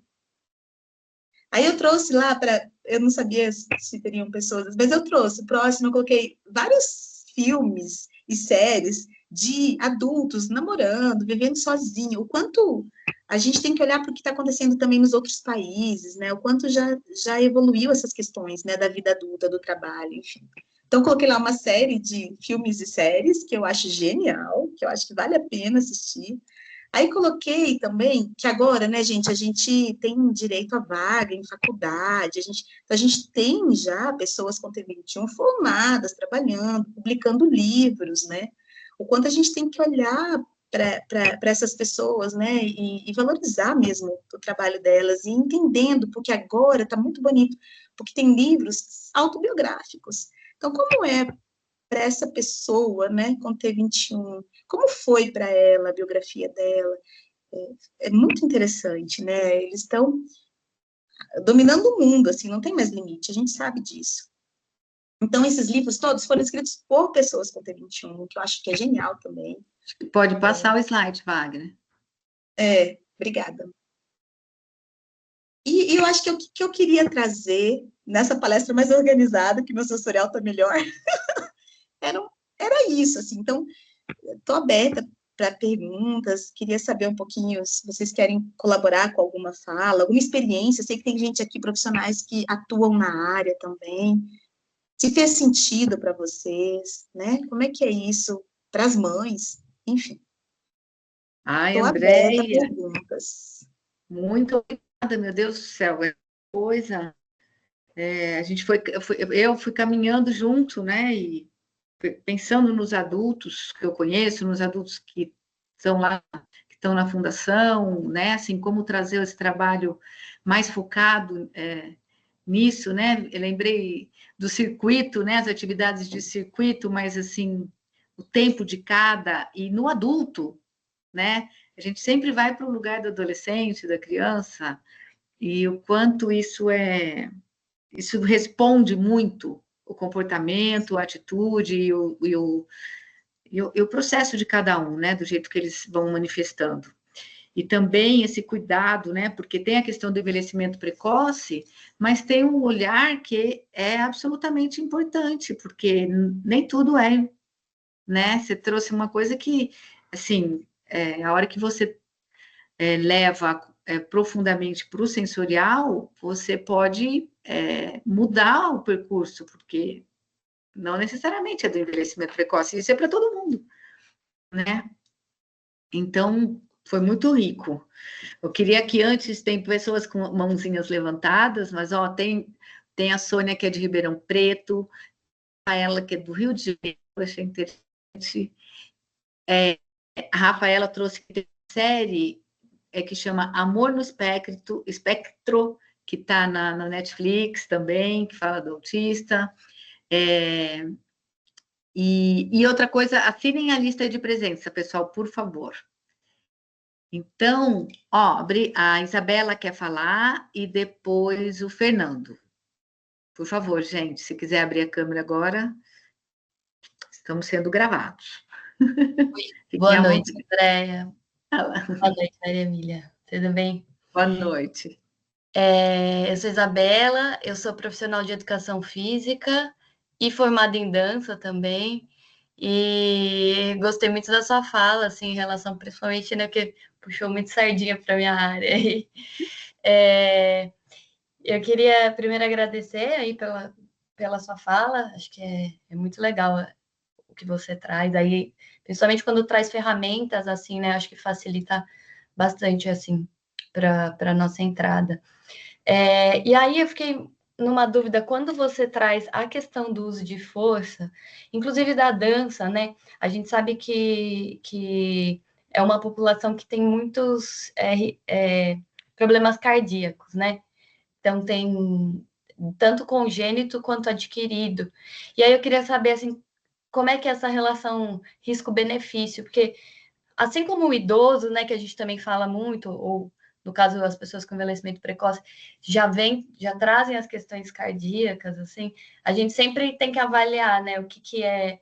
Speaker 2: Aí eu trouxe lá eu não sabia se teriam pessoas, mas eu trouxe, próximo eu coloquei vários filmes e séries de adultos namorando, vivendo sozinho, o quanto a gente tem que olhar para o que está acontecendo também nos outros países, né? O quanto já evoluiu essas questões, né? Da vida adulta, do trabalho, enfim. Então, coloquei lá uma série de filmes e séries que eu acho genial, que eu acho que vale a pena assistir. Aí coloquei também que agora, né, gente, a gente tem direito a vaga em faculdade, a gente tem já pessoas com T21 formadas, trabalhando, publicando livros, né? O quanto a gente tem que olhar para essas pessoas, né, e valorizar mesmo o trabalho delas, e entendendo, porque agora está muito bonito, porque tem livros autobiográficos. Então, como é para essa pessoa, né, com T21, como foi para ela a biografia dela? É muito interessante, né? Eles estão dominando o mundo, assim, não tem mais limite, a gente sabe disso. Então, esses livros todos foram escritos por pessoas com T21, que eu acho que é genial também.
Speaker 1: Pode passar o slide, Wagner.
Speaker 2: Obrigada. E eu acho que eu queria trazer, nessa palestra mais organizada, que meu sensorial está melhor, era isso, assim. Então, estou aberta para perguntas, queria saber um pouquinho se vocês querem colaborar com alguma fala, alguma experiência. Sei que tem gente aqui, profissionais que atuam na área também. Se fez sentido para vocês, né? Como é que é isso para as mães? Enfim.
Speaker 1: Ai,
Speaker 2: Estou aberta a
Speaker 1: Andréia,
Speaker 2: perguntas.
Speaker 1: muito obrigada, meu Deus do céu. É coisa. A gente eu fui caminhando junto, né? E pensando nos adultos que eu conheço, nos adultos que estão lá, que estão na fundação, né? Assim, como trazer esse trabalho mais focado nisso, né? Eu lembrei do circuito, né? As atividades de circuito, mas assim, o tempo de cada, e no adulto, né? A gente sempre vai para o lugar do adolescente, da criança, e o quanto isso responde muito o comportamento, a atitude e o processo de cada um, né? Do jeito que eles vão manifestando. E também esse cuidado, né? Porque tem a questão do envelhecimento precoce, mas tem um olhar que é absolutamente importante, porque nem tudo é, né? Você trouxe uma coisa que, assim, a hora que você leva profundamente para o sensorial, você pode mudar o percurso, porque não necessariamente é do envelhecimento precoce, isso é para todo mundo, né? Então, foi muito rico. Eu queria que antes, tem pessoas com mãozinhas levantadas, mas ó, tem a Sônia, que é de Ribeirão Preto, a Rafaela, que é do Rio de Janeiro, eu achei interessante. A Rafaela trouxe uma série que chama Amor no Espectro, que está na Netflix também, que fala do autista. E outra coisa, assinem a lista de presença, pessoal, por favor. Então, ó, a Isabela quer falar e depois o Fernando. Por favor, gente, se quiser abrir a câmera agora, estamos sendo gravados.
Speaker 5: Boa noite, Andréia. Boa noite, Maria Emília. Tudo bem?
Speaker 1: Boa noite.
Speaker 5: Eu sou Isabela, eu sou profissional de educação física e formada em dança também. E gostei muito da sua fala, assim, em relação, principalmente, né, que puxou muito sardinha para minha área. Eu queria primeiro agradecer aí pela sua fala, acho que é muito legal o que você traz aí, principalmente quando traz ferramentas, assim, né, acho que facilita bastante, assim, para a nossa entrada. E aí eu fiquei numa dúvida, quando você traz a questão do uso de força, inclusive da dança, né? A gente sabe que é uma população que tem muitos problemas cardíacos, né? Então tem tanto congênito quanto adquirido. E aí eu queria saber, assim, como é que é essa relação risco-benefício? Porque assim como o idoso, né, que a gente também fala muito, ou no caso as pessoas com envelhecimento precoce, já trazem as questões cardíacas, assim, a gente sempre tem que avaliar, né, o que é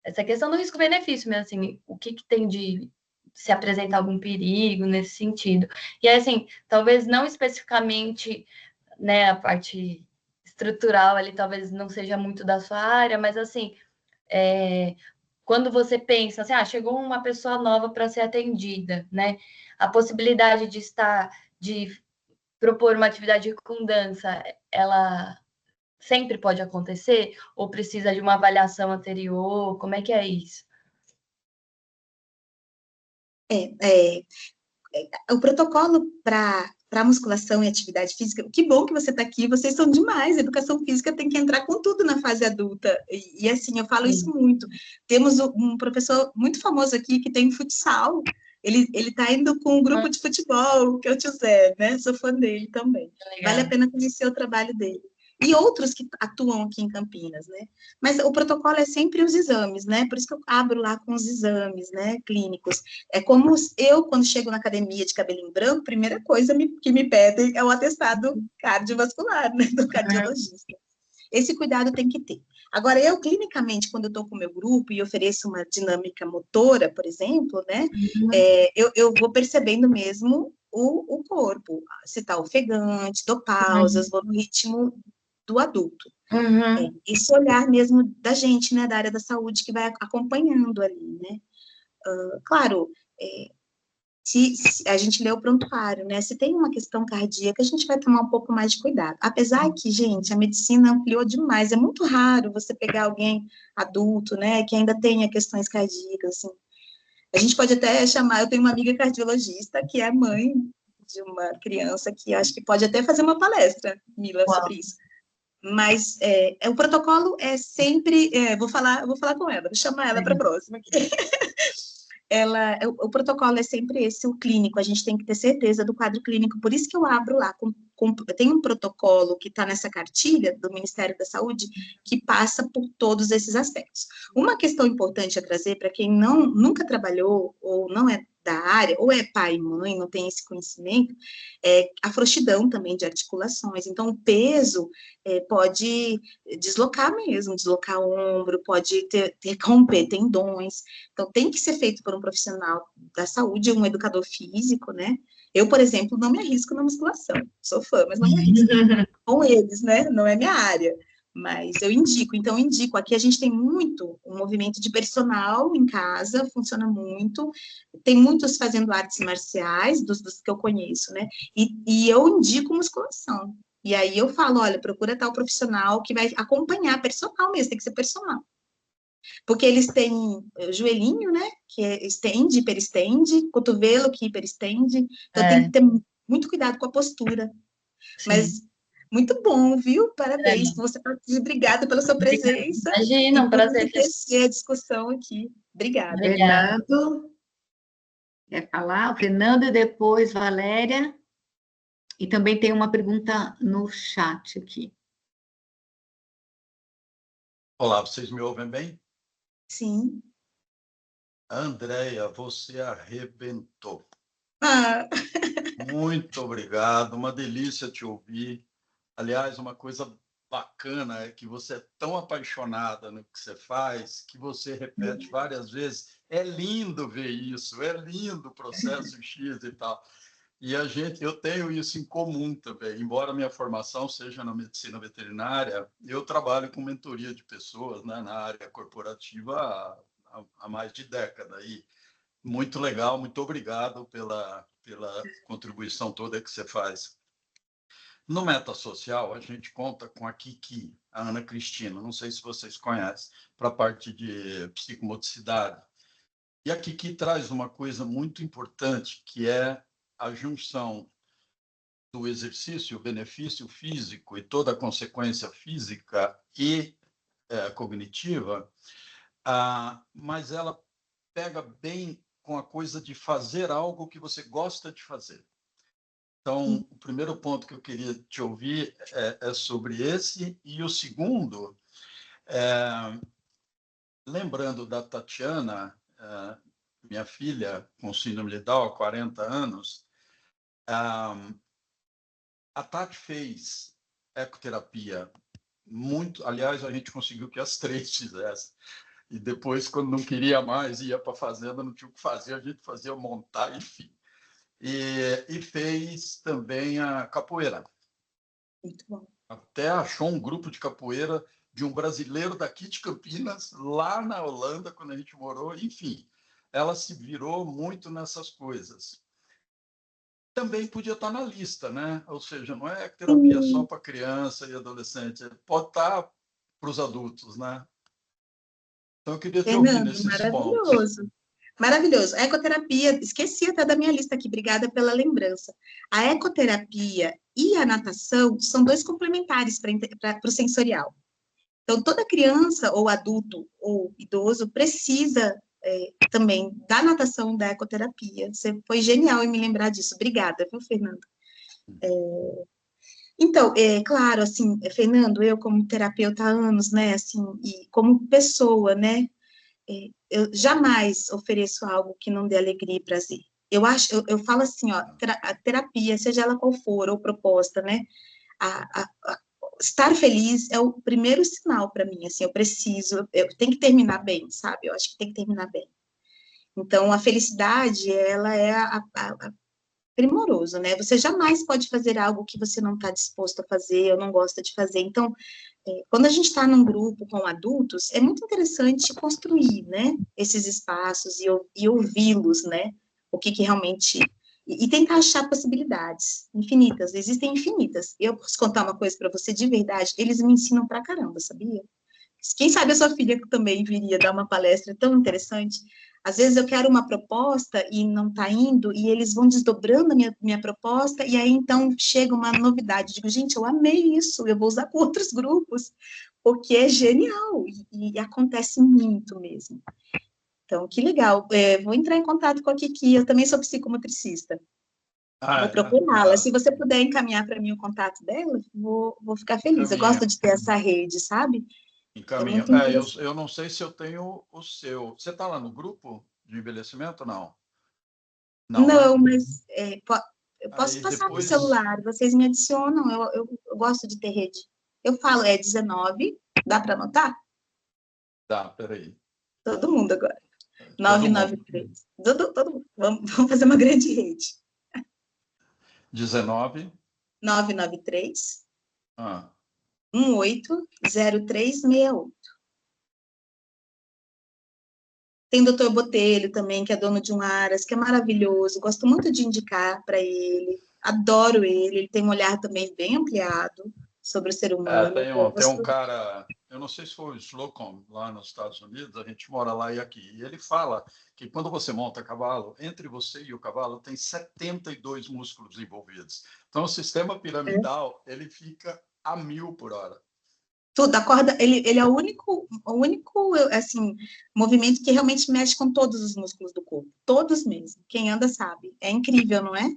Speaker 5: essa questão do risco-benefício mesmo, assim, o que tem de se apresentar algum perigo nesse sentido. E aí, assim, talvez não especificamente, né, a parte estrutural ali talvez não seja muito da sua área, mas assim, quando você pensa assim, chegou uma pessoa nova para ser atendida, né? A possibilidade de propor uma atividade com dança, ela sempre pode acontecer? Ou precisa de uma avaliação anterior? Como é que é isso?
Speaker 2: O protocolo para musculação e atividade física, que bom que você está aqui, vocês são demais, a educação física tem que entrar com tudo na fase adulta, e assim, eu falo isso muito. Temos um professor muito famoso aqui que tem futsal, ele está indo com um grupo de futebol, que é o tio Zé, né? Sou fã dele também. Vale a pena conhecer o trabalho dele. E outros que atuam aqui em Campinas, né? Mas o protocolo é sempre os exames, né? Por isso que eu abro lá com os exames, né, clínicos. É como eu, quando chego na academia de cabelinho branco, a primeira coisa que me pedem é o atestado cardiovascular, né, do cardiologista. Esse cuidado tem que ter. Agora, eu, clinicamente, quando eu estou com o meu grupo e ofereço uma dinâmica motora, por exemplo, né, eu vou percebendo mesmo o corpo. Se está ofegante, dou pausas, vou no ritmo do adulto. Esse olhar mesmo da gente, né, da área da saúde, que vai acompanhando ali, né. Claro, se a gente lê o prontuário, né, se tem uma questão cardíaca, a gente vai tomar um pouco mais de cuidado. Apesar que, gente, a medicina ampliou demais, é muito raro você pegar alguém adulto, né, que ainda tenha questões cardíacas, assim. A gente pode até chamar, eu tenho uma amiga cardiologista que é mãe de uma criança que acho que pode até fazer uma palestra, Mila, sobre isso. Mas o protocolo é sempre, vou falar com ela, vou chamar ela para a próxima aqui. O protocolo é sempre esse, o clínico, a gente tem que ter certeza do quadro clínico, por isso que eu abro lá, tem um protocolo que está nessa cartilha do Ministério da Saúde, que passa por todos esses aspectos. Uma questão importante a trazer para quem nunca trabalhou, ou não é da área, ou é pai e mãe, não tem esse conhecimento, é a frouxidão também de articulações, então o peso pode deslocar mesmo, deslocar o ombro, pode romper tendões, então tem que ser feito por um profissional da saúde, um educador físico, né? Eu, por exemplo, não me arrisco na musculação, sou fã, mas não me arrisco com eles, né? Não é minha área, mas eu indico. Então, aqui a gente tem muito um movimento de personal em casa, funciona muito, tem muitos fazendo artes marciais, dos que eu conheço, né? E eu indico musculação. E aí eu falo, olha, procura tal profissional que vai acompanhar, personal mesmo, tem que ser personal. Porque eles têm joelhinho, né, que estende, hiperestende, cotovelo que hiperestende, então tem que ter muito cuidado com a postura. Sim. Mas muito bom, viu? Parabéns por você estar aqui, obrigada pela sua presença.
Speaker 5: Imagina, um prazer.
Speaker 2: Enriquecer a discussão aqui. Obrigada.
Speaker 1: Fernando, quer falar? O Fernando e depois Valéria. E também tem uma pergunta no chat aqui.
Speaker 6: Olá, vocês me ouvem bem?
Speaker 2: Sim.
Speaker 6: Andréia, você arrebentou.
Speaker 2: Ah.
Speaker 6: Muito obrigado, uma delícia te ouvir. Aliás, uma coisa bacana é que você é tão apaixonada no que você faz, que você repete várias vezes. É lindo ver isso, é lindo o processo X e tal. E eu tenho isso em comum também. Embora a minha formação seja na medicina veterinária, eu trabalho com mentoria de pessoas, né, na área corporativa há mais de década. E muito legal, muito obrigado pela contribuição toda que você faz. No Metasocial, a gente conta com a Kiki, a Ana Cristina, não sei se vocês conhecem, para a parte de psicomotricidade. E a Kiki traz uma coisa muito importante, que é a junção do exercício, o benefício físico e toda a consequência física e cognitiva, mas ela pega bem com a coisa de fazer algo que você gosta de fazer. Então, o primeiro ponto que eu queria te ouvir é sobre esse, e o segundo, lembrando da Tatiana, minha filha com síndrome de Down há 40 anos, a Tati fez ecoterapia muito, aliás, a gente conseguiu que as três fizessem. E depois, quando não queria mais, ia para a fazenda, não tinha o que fazer, a gente fazia montar, enfim. E fez também a capoeira.
Speaker 2: Muito bom.
Speaker 6: Até achou um grupo de capoeira de um brasileiro daqui de Campinas, lá na Holanda, quando a gente morou. Enfim, ela se virou muito nessas coisas. Também podia estar na lista, né? Ou seja, não é terapia só para criança e adolescente, pode estar para os adultos, né? Então, eu queria te ouvir
Speaker 2: Fernando,
Speaker 6: nesses pontos.
Speaker 2: maravilhoso. Maravilhoso. A ecoterapia, esqueci até da minha lista aqui, obrigada pela lembrança. A ecoterapia e a natação são dois complementares para o sensorial. Então, toda criança, ou adulto, ou idoso, precisa também da natação e da ecoterapia. Você foi genial em me lembrar disso. Obrigada, viu, Fernando? Então, claro, assim, Fernando, eu como terapeuta há anos, né, assim, e como pessoa, né, eu jamais ofereço algo que não dê alegria e prazer. Eu falo assim, ó, a terapia, seja ela qual for, ou proposta, né, estar feliz é o primeiro sinal para mim, assim, eu tenho que terminar bem, sabe? Eu acho que tem que terminar bem. Então, a felicidade, ela é primoroso, né? Você jamais pode fazer algo que você não está disposto a fazer ou não gosta de fazer. Então, quando a gente está num grupo com adultos, é muito interessante construir, né, esses espaços e ouvi-los, né, o que realmente... E tentar achar possibilidades infinitas, existem infinitas. Eu posso contar uma coisa para você de verdade, eles me ensinam pra caramba, sabia? Quem sabe a sua filha também viria dar uma palestra tão interessante. Às vezes eu quero uma proposta e não está indo, e eles vão desdobrando a minha proposta, e aí então chega uma novidade. Digo, gente, eu amei isso, eu vou usar com outros grupos, porque é genial, e acontece muito mesmo. Então, que legal. Vou entrar em contato com a Kiki, eu também sou psicomotricista. Vou procurá-la. Se você puder encaminhar para mim o contato dela, vou ficar feliz. Eu gosto de ter essa rede, sabe?
Speaker 6: Encaminho. Eu não sei se eu tenho o seu. Você está lá no grupo de envelhecimento? Não.
Speaker 2: Não, né? Mas eu posso
Speaker 6: aí
Speaker 2: passar
Speaker 6: depois...
Speaker 2: no celular, vocês me adicionam, eu gosto de ter rede. Eu falo, 19, dá para anotar?
Speaker 6: Dá, peraí.
Speaker 2: Todo mundo agora.
Speaker 6: Todo
Speaker 2: 993. Todo mundo. Vamos fazer uma grande rede.
Speaker 6: 19.
Speaker 2: 993.
Speaker 6: 180368.
Speaker 2: Tem o doutor Botelho também, que é dono de um Aras, que é maravilhoso. Gosto muito de indicar para ele. Adoro ele. Ele tem um olhar também bem ampliado sobre o ser humano.
Speaker 6: Tem um cara, eu não sei se foi o Slocum, lá nos Estados Unidos, a gente mora lá e aqui. E ele fala que quando você monta cavalo, entre você e o cavalo tem 72 músculos envolvidos. Então, o sistema piramidal, ele fica a 1000 por hora.
Speaker 2: Tudo, a corda, ele é o único, assim, movimento que realmente mexe com todos os músculos do corpo, todos mesmo, quem anda sabe, é incrível, não é?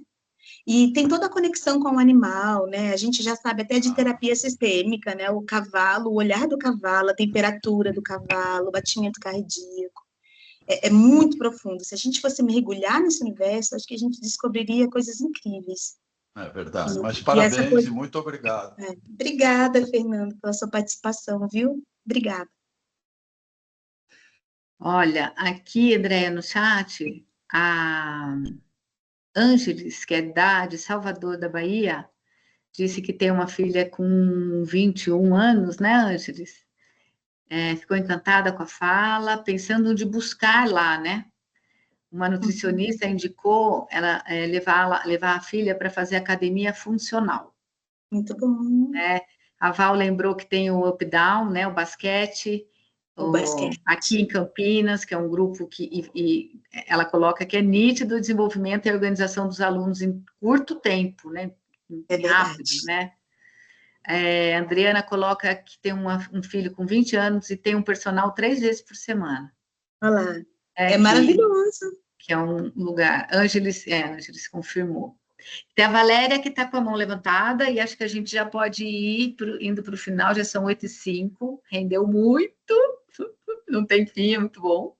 Speaker 2: E tem toda a conexão com o animal, né, a gente já sabe até de terapia sistêmica, né, o cavalo, o olhar do cavalo, a temperatura do cavalo, o batimento cardíaco, é muito profundo, se a gente fosse mergulhar nesse universo, acho que a gente descobriria coisas incríveis.
Speaker 6: É verdade, mas parabéns e muito obrigado.
Speaker 2: Obrigada, Fernando, pela sua participação, viu? Obrigada.
Speaker 1: Olha, aqui, Andréia, no chat, a Ângeles, que é de Salvador, da Bahia, disse que tem uma filha com 21 anos, né, Ângeles? Ficou encantada com a fala, pensando de buscar lá, né? Uma nutricionista indicou ela levar a filha para fazer academia funcional.
Speaker 2: Muito bom.
Speaker 1: Né? A Val lembrou que tem o Up Down, né? O basquete. Aqui em Campinas, que é um grupo que ela coloca que é nítido o desenvolvimento e a organização dos alunos em curto tempo, né? Rápido, né? A Adriana coloca que tem um filho com 20 anos e tem um personal 3 vezes por semana.
Speaker 2: Olha lá. É maravilhoso.
Speaker 1: Que é um lugar. Ângeles confirmou. Tem a Valéria que está com a mão levantada e acho que a gente já pode ir indo para o final, já são 8h05, rendeu muito, não tem fim, é muito bom.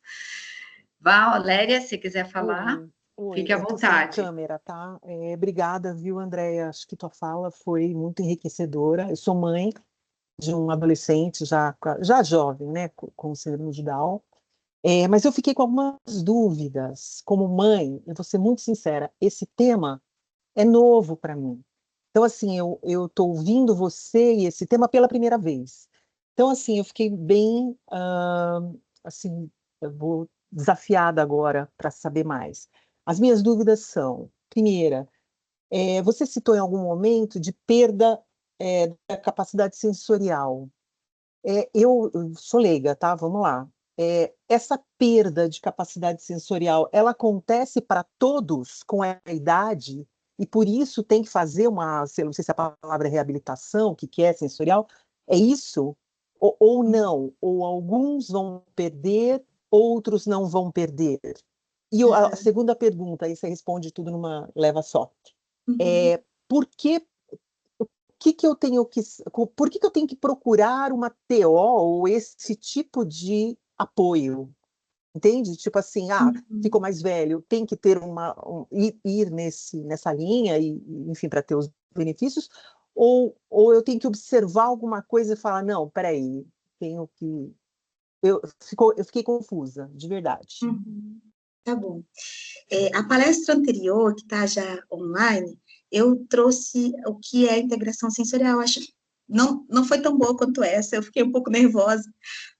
Speaker 1: Valéria, se quiser falar, fique à vontade.
Speaker 7: Sem câmera, tá? Obrigada, viu, Andréia? Acho que tua fala foi muito enriquecedora. Eu sou mãe de um adolescente já jovem, né, com síndrome de Down. Mas eu fiquei com algumas dúvidas. Como mãe, eu vou ser muito sincera, esse tema é novo para mim. Então, assim, eu estou ouvindo você e esse tema pela primeira vez. Então, assim, eu fiquei bem, assim, eu vou desafiada agora para saber mais. As minhas dúvidas são, primeira, você citou em algum momento de perda da capacidade sensorial. Eu sou leiga, tá? Vamos lá. Essa perda de capacidade sensorial, ela acontece para todos com a idade? E por isso tem que fazer não sei se a palavra é reabilitação, que é sensorial, é isso? Ou não? Ou alguns vão perder, outros não vão perder? E a segunda pergunta, aí você responde tudo numa leva só. Por que eu tenho que procurar uma TO ou esse tipo de apoio? Entende? Tipo assim, ficou mais velho, tem que ter ir nessa linha, enfim, para ter os benefícios, ou eu tenho que observar alguma coisa e falar, não, peraí, tenho que... Eu fiquei confusa, de verdade.
Speaker 2: Tá bom. A palestra anterior, que está já online, eu trouxe o que é a integração sensorial. Acho que não foi tão boa quanto essa, eu fiquei um pouco nervosa.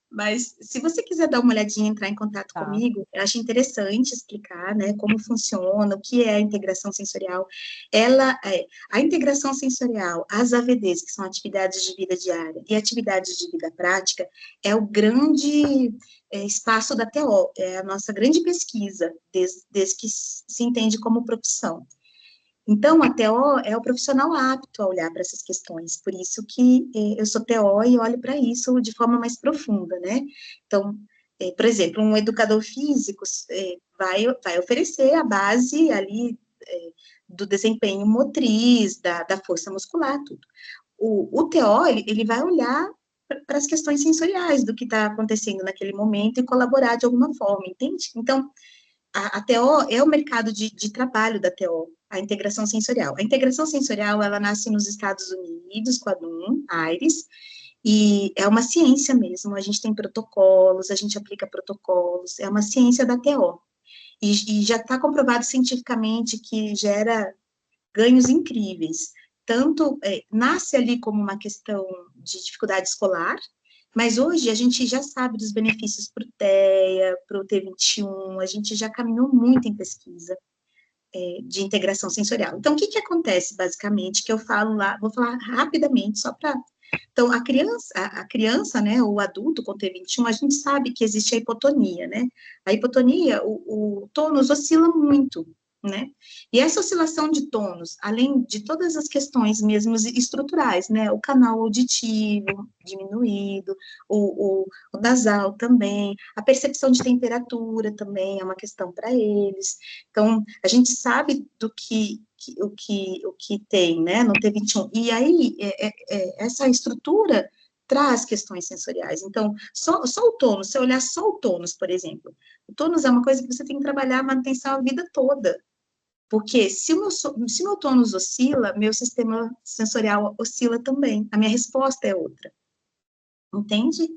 Speaker 2: Mas, se você quiser dar uma olhadinha, entrar em contato comigo, eu acho interessante explicar, né, como funciona, o que é a integração sensorial. A integração sensorial, as AVDs, que são atividades de vida diária, e atividades de vida prática, é o grande espaço da TO, é a nossa grande pesquisa, desde que se entende como profissão. Então, a TO é o profissional apto a olhar para essas questões, por isso que eu sou TO e olho para isso de forma mais profunda, né? Então, por exemplo, um educador físico vai oferecer a base ali do desempenho motriz, da força muscular, tudo. O TO, ele vai olhar para as questões sensoriais do que está acontecendo naquele momento e colaborar de alguma forma, entende? Então, a TO é o mercado de trabalho da TO, a integração sensorial. A integração sensorial, ela nasce nos Estados Unidos, com a AIRES, e é uma ciência mesmo, a gente tem protocolos, a gente aplica protocolos, é uma ciência da TO. E já está comprovado cientificamente que gera ganhos incríveis. Tanto nasce ali como uma questão de dificuldade escolar, mas hoje a gente já sabe dos benefícios para o TEA, para o T21, a gente já caminhou muito em pesquisa de integração sensorial. Então, o que acontece, basicamente, que eu falo lá, vou falar rapidamente, só para... Então, a criança, né, o adulto com T21, a gente sabe que existe a hipotonia, né? A hipotonia, o tônus oscila muito, né? E essa oscilação de tônus, além de todas as questões mesmo estruturais, né? O canal auditivo diminuído, o nasal também, a percepção de temperatura também é uma questão para eles. Então, a gente sabe o que tem, né, no T21. E aí, essa estrutura traz questões sensoriais. Então, só o tônus, se olhar só o tônus, por exemplo, o tônus é uma coisa que você tem que trabalhar a manutenção a vida toda. Porque se o meu tônus oscila, meu sistema sensorial oscila também. A minha resposta é outra. Entende?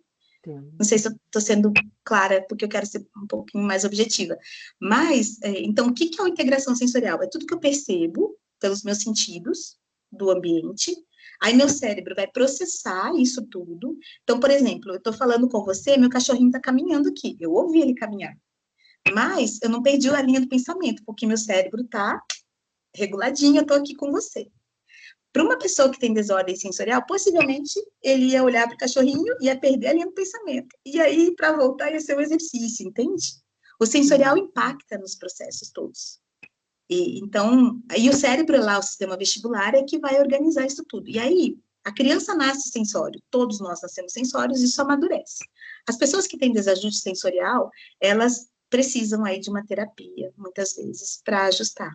Speaker 7: Entendo.
Speaker 2: Não sei se eu estou sendo clara, porque eu quero ser um pouquinho mais objetiva. Mas, então, o que é a integração sensorial? É tudo que eu percebo pelos meus sentidos do ambiente, aí meu cérebro vai processar isso tudo. Então, por exemplo, eu estou falando com você, meu cachorrinho está caminhando aqui, eu ouvi ele caminhar, mas eu não perdi a linha do pensamento, porque meu cérebro está reguladinho, eu estou aqui com você. Para uma pessoa que tem desordem sensorial, possivelmente ele ia olhar para o cachorrinho e ia perder a linha do pensamento. E aí, para voltar, ia ser um exercício, entende? O sensorial impacta nos processos todos. Então, aí o cérebro lá, o sistema vestibular, é que vai organizar isso tudo. E aí, a criança nasce sensório, todos nós nascemos sensórios, isso amadurece. As pessoas que têm desajuste sensorial, elas precisam aí de uma terapia, muitas vezes, para ajustar.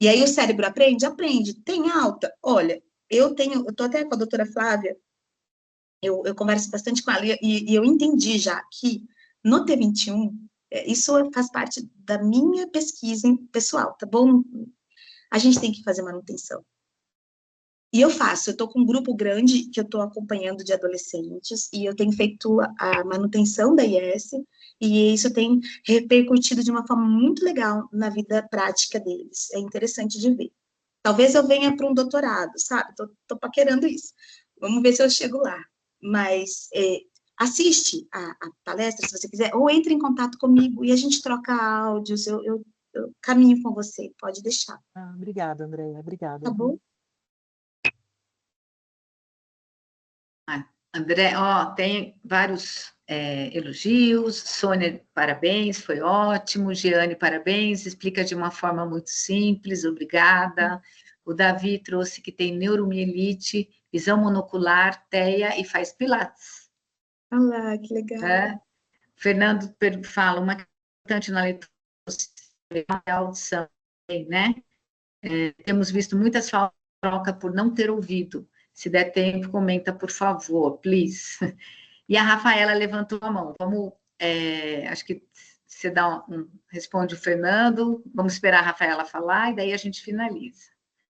Speaker 2: E aí o cérebro aprende? Aprende. Tem alta? Olha, eu tô até com a doutora Flávia, eu converso bastante com ela, e eu entendi já que no T21, isso faz parte da minha pesquisa pessoal, tá bom? A gente tem que fazer manutenção. E eu estou com um grupo grande que eu estou acompanhando de adolescentes, e eu tenho feito a manutenção da IS, e isso tem repercutido de uma forma muito legal na vida prática deles. É interessante de ver. Talvez eu venha para um doutorado, sabe? Estou paquerando isso. Vamos ver se eu chego lá. Mas assiste a palestra, se você quiser, ou entre em contato comigo e a gente troca áudios, eu caminho com você, pode deixar.
Speaker 7: Obrigada, Andréia, obrigada.
Speaker 2: Tá bom?
Speaker 1: André, tem vários elogios. Sônia, parabéns, foi ótimo. Giane, parabéns, explica de uma forma muito simples, obrigada. O Davi trouxe que tem neuromielite, visão monocular, TEA e faz pilates.
Speaker 2: Olá, que legal.
Speaker 1: Fernando fala, uma importante na leitura é a audição, né? Temos visto muitas faltas de troca por não ter ouvido. Se der tempo, comenta, por favor, please. E a Rafaela levantou a mão. Vamos, acho que você responde o Fernando, vamos esperar a Rafaela falar, e daí a gente finaliza.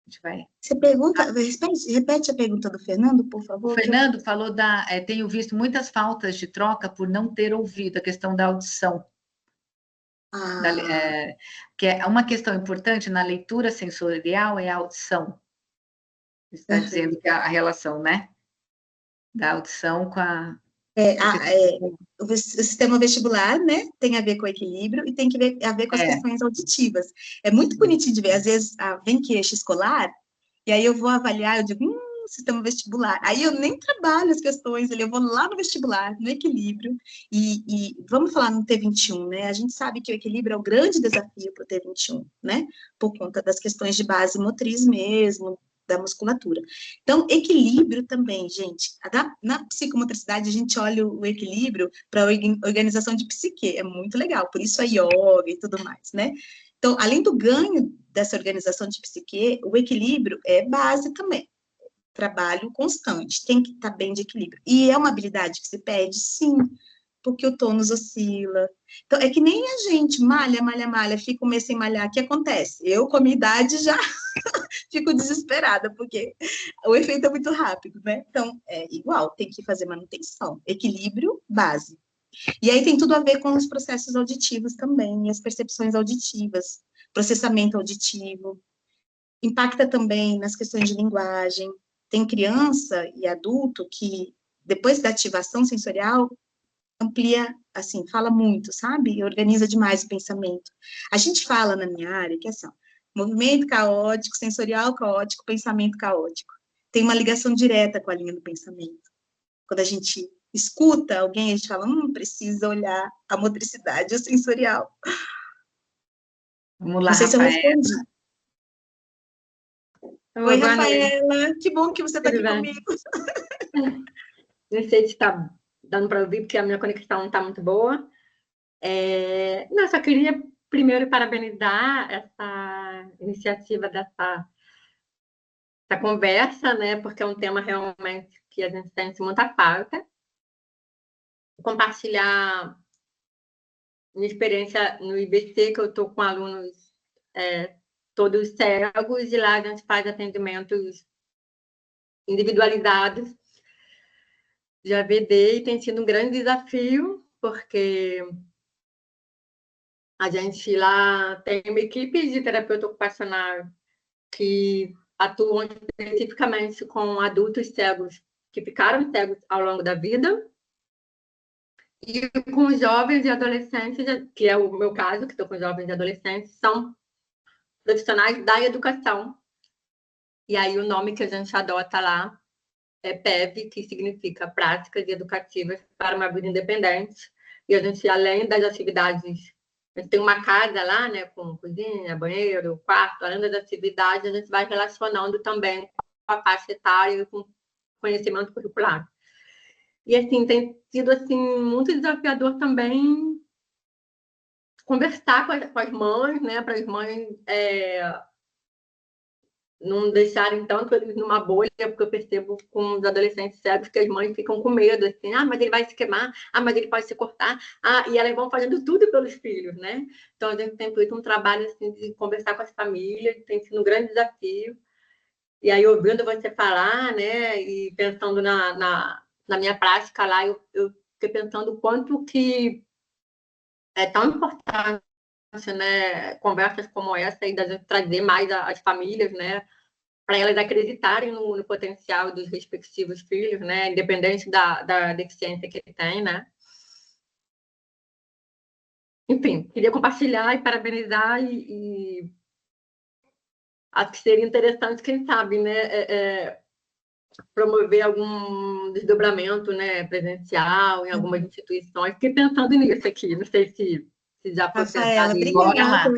Speaker 1: A gente vai...
Speaker 2: Você pergunta, repete a pergunta do Fernando, por favor.
Speaker 1: O Fernando falou tenho visto muitas faltas de troca por não ter ouvido, a questão da audição. Que é uma questão importante na leitura sensorial é a audição. Está dizendo que a relação, né? Da audição com a...
Speaker 2: o sistema vestibular, né, tem a ver com o equilíbrio e tem a ver com as questões auditivas. É muito bonitinho de ver, às vezes vem queixa escolar, e aí eu vou avaliar, eu digo, sistema vestibular. Aí eu nem trabalho as questões, eu vou lá no vestibular, no equilíbrio, e vamos falar no T21, né? A gente sabe que o equilíbrio é o grande desafio para o T21, né? Por conta das questões de base motriz mesmo, da musculatura. Então, equilíbrio também, gente. Na psicomotricidade, a gente olha o equilíbrio para a organização de psique, é muito legal, por isso a yoga e tudo mais, né? Então, além do ganho dessa organização de psique, o equilíbrio é base também. Trabalho constante, tem que estar bem de equilíbrio. E é uma habilidade que se perde? Sim, porque o tônus oscila. Então, é que nem a gente malha, fica um mês sem malhar, o que acontece? Eu, com a minha idade, já fico desesperada, porque o efeito é muito rápido, né? Então, é igual, tem que fazer manutenção, equilíbrio, base. E aí tem tudo a ver com os processos auditivos também, e as percepções auditivas, processamento auditivo, impacta também nas questões de linguagem. Tem criança e adulto que, depois da ativação sensorial, amplia, assim, fala muito, sabe? E organiza demais o pensamento. A gente fala na minha área que é assim, movimento caótico, sensorial caótico, pensamento caótico. Tem uma ligação direta com a linha do pensamento. Quando a gente escuta alguém, a gente fala, precisa olhar a motricidade e o sensorial.
Speaker 1: Vamos lá,
Speaker 2: não sei
Speaker 1: Rafaela.
Speaker 2: Se eu respondi. Oi, Rafaela, que bom que você está aqui comigo.
Speaker 8: Não sei se está dando para ouvir, porque a minha conexão não está muito boa. Não, só queria primeiro parabenizar essa iniciativa dessa conversa, né? Porque é um tema realmente que a gente sente muita falta. Compartilhar minha experiência no IBC, que eu estou com alunos todos cegos, e lá a gente faz atendimentos individualizados. de AVD e tem sido um grande desafio, porque a gente lá tem uma equipe de terapeuta ocupacional que atuam especificamente com adultos cegos que ficaram cegos ao longo da vida, e com jovens e adolescentes, que é o meu caso, que estou com jovens e adolescentes, são profissionais da educação. E aí o nome que a gente adota lá é PEV, que significa Práticas Educativas para uma Vida Independente. E a gente, além das atividades, a gente tem uma casa lá, né, com cozinha, banheiro, quarto, além das atividades, a gente vai relacionando também com a faixa etária e com conhecimento curricular. E, assim, tem sido, assim, muito desafiador também conversar com as mães, né, para as mães não deixarem tanto eles numa bolha, porque eu percebo com os adolescentes cegos que as mães ficam com medo, assim, mas ele vai se queimar, mas ele pode se cortar, e elas vão fazendo tudo pelos filhos, né? Então, a gente tem feito um trabalho, assim, de conversar com as famílias, tem sido um grande desafio. E aí, ouvindo você falar, né, e pensando na minha prática lá, eu fiquei pensando o quanto que é tão importante, né, conversas como essa e da gente trazer mais as famílias, né, para elas acreditarem no potencial dos respectivos filhos, né, independente da deficiência que ele tem, né. Enfim, queria compartilhar e parabenizar e acho que seria interessante, quem sabe, né, promover algum desdobramento, né, presencial em algumas instituições. Fiquei pensando nisso aqui, não sei se já foi
Speaker 2: Rafaela,
Speaker 8: pensado nisso.
Speaker 2: obrigada.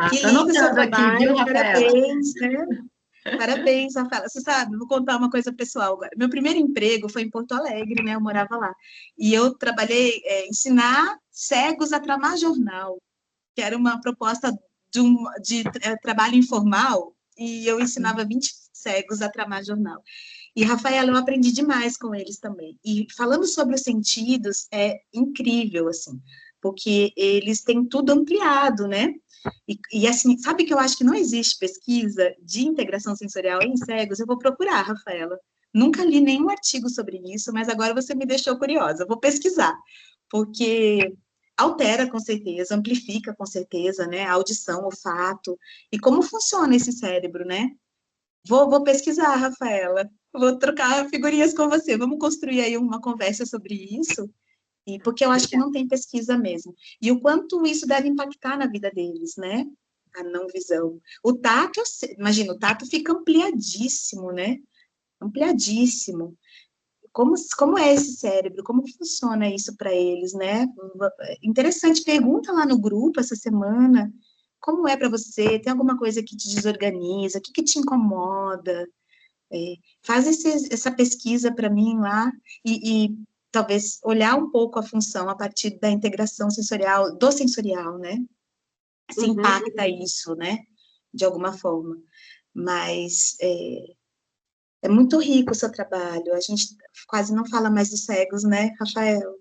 Speaker 2: Que
Speaker 1: Tô
Speaker 2: lindo seu
Speaker 1: anotando aqui, viu,
Speaker 2: trabalho,
Speaker 1: Rafaela?
Speaker 2: parabéns, né? Parabéns, Rafaela. Você sabe, vou contar uma coisa pessoal agora. Meu primeiro emprego foi em Porto Alegre, né? Eu morava lá. E eu trabalhei, ensinar cegos a tramar jornal, que era uma proposta de trabalho informal, e eu ensinava 20 cegos a tramar jornal. E, Rafaela, eu aprendi demais com eles também. E falando sobre os sentidos, é incrível, assim, porque eles têm tudo ampliado, né? E assim, sabe que eu acho que não existe pesquisa de integração sensorial em cegos? Eu vou procurar, Rafaela. Nunca li nenhum artigo sobre isso, mas agora você me deixou curiosa. Eu vou pesquisar, porque altera com certeza, amplifica com certeza, né? A audição, o olfato, e como funciona esse cérebro, né? Vou pesquisar, Rafaela. Vou trocar figurinhas com você. Vamos construir aí uma conversa sobre isso, e porque eu acho que não tem pesquisa mesmo. E o quanto isso deve impactar na vida deles, né? A não visão. O tato, imagina, o tato fica ampliadíssimo, né? Ampliadíssimo. Como é esse cérebro? Como funciona isso para eles, né? Interessante, pergunta lá no grupo essa semana. Como é para você? Tem alguma coisa que te desorganiza? O que te incomoda? Faz essa pesquisa para mim lá e talvez olhar um pouco a função a partir da integração sensorial, do sensorial, né? Se impacta isso, né? De alguma forma. Mas é muito rico o seu trabalho. A gente quase não fala mais dos cegos, né, Rafael?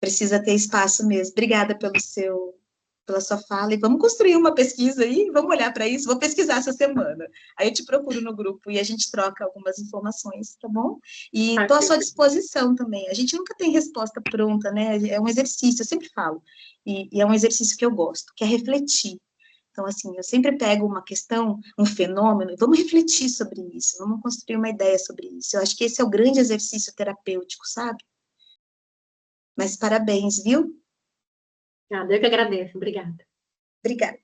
Speaker 2: Precisa ter espaço mesmo. Obrigada pela sua fala, e vamos construir uma pesquisa aí, vamos olhar para isso, vou pesquisar essa semana. Aí eu te procuro no grupo e a gente troca algumas informações, tá bom? E estou à sua disposição também. A gente nunca tem resposta pronta, né? É um exercício, eu sempre falo, e é um exercício que eu gosto, que é refletir. Então, assim, eu sempre pego uma questão, um fenômeno, e vamos refletir sobre isso, vamos construir uma ideia sobre isso. Eu acho que esse é o grande exercício terapêutico, sabe? Mas parabéns, viu?
Speaker 8: Eu que agradeço, obrigada.
Speaker 2: Obrigada.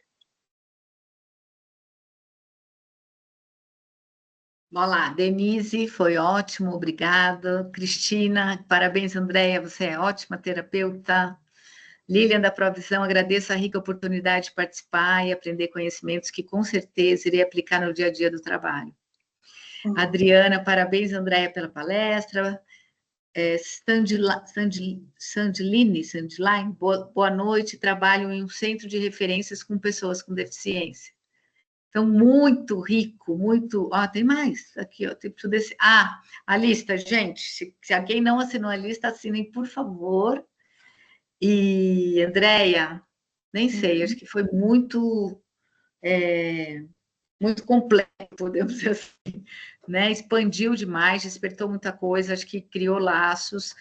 Speaker 1: Vamos lá, Denise, foi ótimo, obrigada. Cristina, parabéns, Andréia, você é ótima terapeuta. Lilian da Provisão, agradeço a rica oportunidade de participar e aprender conhecimentos que com certeza irei aplicar no dia a dia do trabalho. Adriana, parabéns, Andréia, pela palestra. Sandiline, boa noite, trabalho em um centro de referências com pessoas com deficiência. Então, muito rico, muito... tem mais aqui, preciso desse... a lista, gente, se alguém não assinou a lista, assinem, por favor. E, Andréia, nem sei, acho que foi muito muito completo, podemos dizer assim, né? Expandiu demais, despertou muita coisa, acho que criou laços.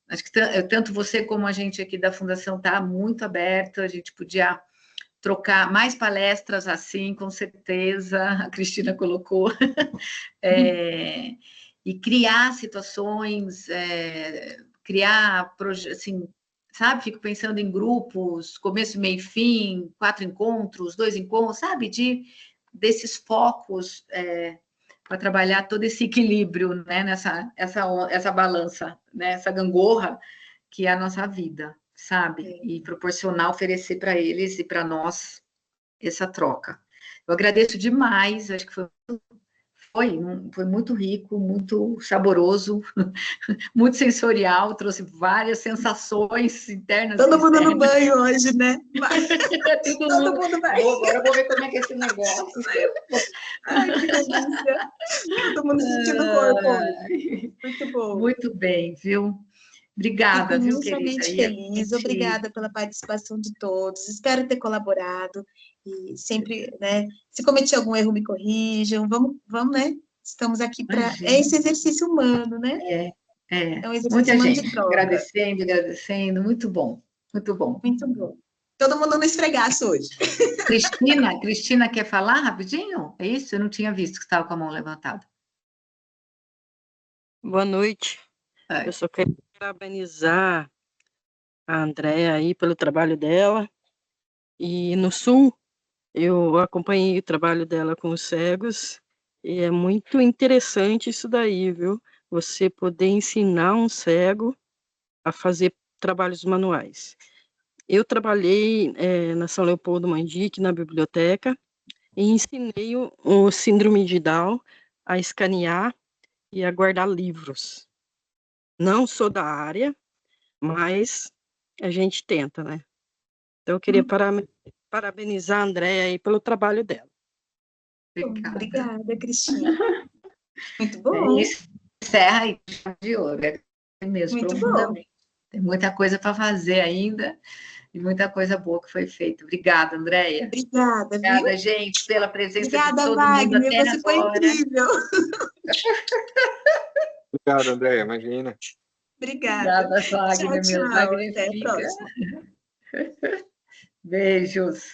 Speaker 1: Acho que tanto você como a gente aqui da Fundação está muito aberto, a gente podia trocar mais palestras assim, com certeza, a Cristina colocou, e criar situações, criar, assim, sabe? Fico pensando em grupos, começo, meio e fim, 4 encontros, 2 encontros, sabe? Desses focos para trabalhar todo esse equilíbrio, né? Essa balança, né? Essa gangorra que é a nossa vida, sabe? E proporcionar, oferecer para eles e para nós essa troca. Eu agradeço demais, acho que foi muito rico, muito saboroso, muito sensorial, trouxe várias sensações internas.
Speaker 2: Todo mundo no banho hoje, né?
Speaker 1: Todo mundo vai. Agora eu vou ver como é que é esse negócio.
Speaker 2: Ai, que delícia. Todo mundo sentindo o corpo hoje. Muito bom.
Speaker 1: Muito bem, viu? Obrigada,
Speaker 2: Fico
Speaker 1: viu, querida?
Speaker 2: imensamente feliz. Obrigada pela participação de todos. Espero ter colaborado. E sempre, né? Se cometi algum erro, me corrijam. Vamos, né? Estamos aqui para... É esse exercício humano, né? É um exercício
Speaker 1: muita
Speaker 2: humano
Speaker 1: gente
Speaker 2: de troca.
Speaker 1: Agradecendo. Muito bom, muito bom.
Speaker 2: Muito bom. Todo mundo no esfregaço hoje.
Speaker 1: Cristina quer falar rapidinho? É isso? Eu não tinha visto que estava com a mão levantada.
Speaker 9: Boa noite. Eu só quero parabenizar a Andréia aí pelo trabalho dela. E no Sul, eu acompanhei o trabalho dela com os cegos, e é muito interessante isso daí, viu? Você poder ensinar um cego a fazer trabalhos manuais. Eu trabalhei na São Leopoldo Mandique, na biblioteca, e ensinei o síndrome de Down a escanear e a guardar livros. Não sou da área, mas a gente tenta, né? Então, eu queria parabenizar a Andréia aí pelo trabalho dela.
Speaker 2: Obrigada, Cristina. Muito bom.
Speaker 1: Isso encerra aí de ouro, mesmo,
Speaker 2: muito
Speaker 1: profundamente. Bom. Tem muita coisa para fazer ainda e muita coisa boa que foi feita. Obrigada, Andréia.
Speaker 2: Obrigada,
Speaker 1: gente, pela presença
Speaker 2: de todo
Speaker 1: Wagner,
Speaker 2: mundo até você foi incrível.
Speaker 4: Obrigado, Andréia, imagina.
Speaker 2: Obrigada,
Speaker 1: Wagner.
Speaker 2: Tchau.
Speaker 1: Wagner
Speaker 2: Até
Speaker 1: fica.
Speaker 2: a próxima.
Speaker 1: Beijos.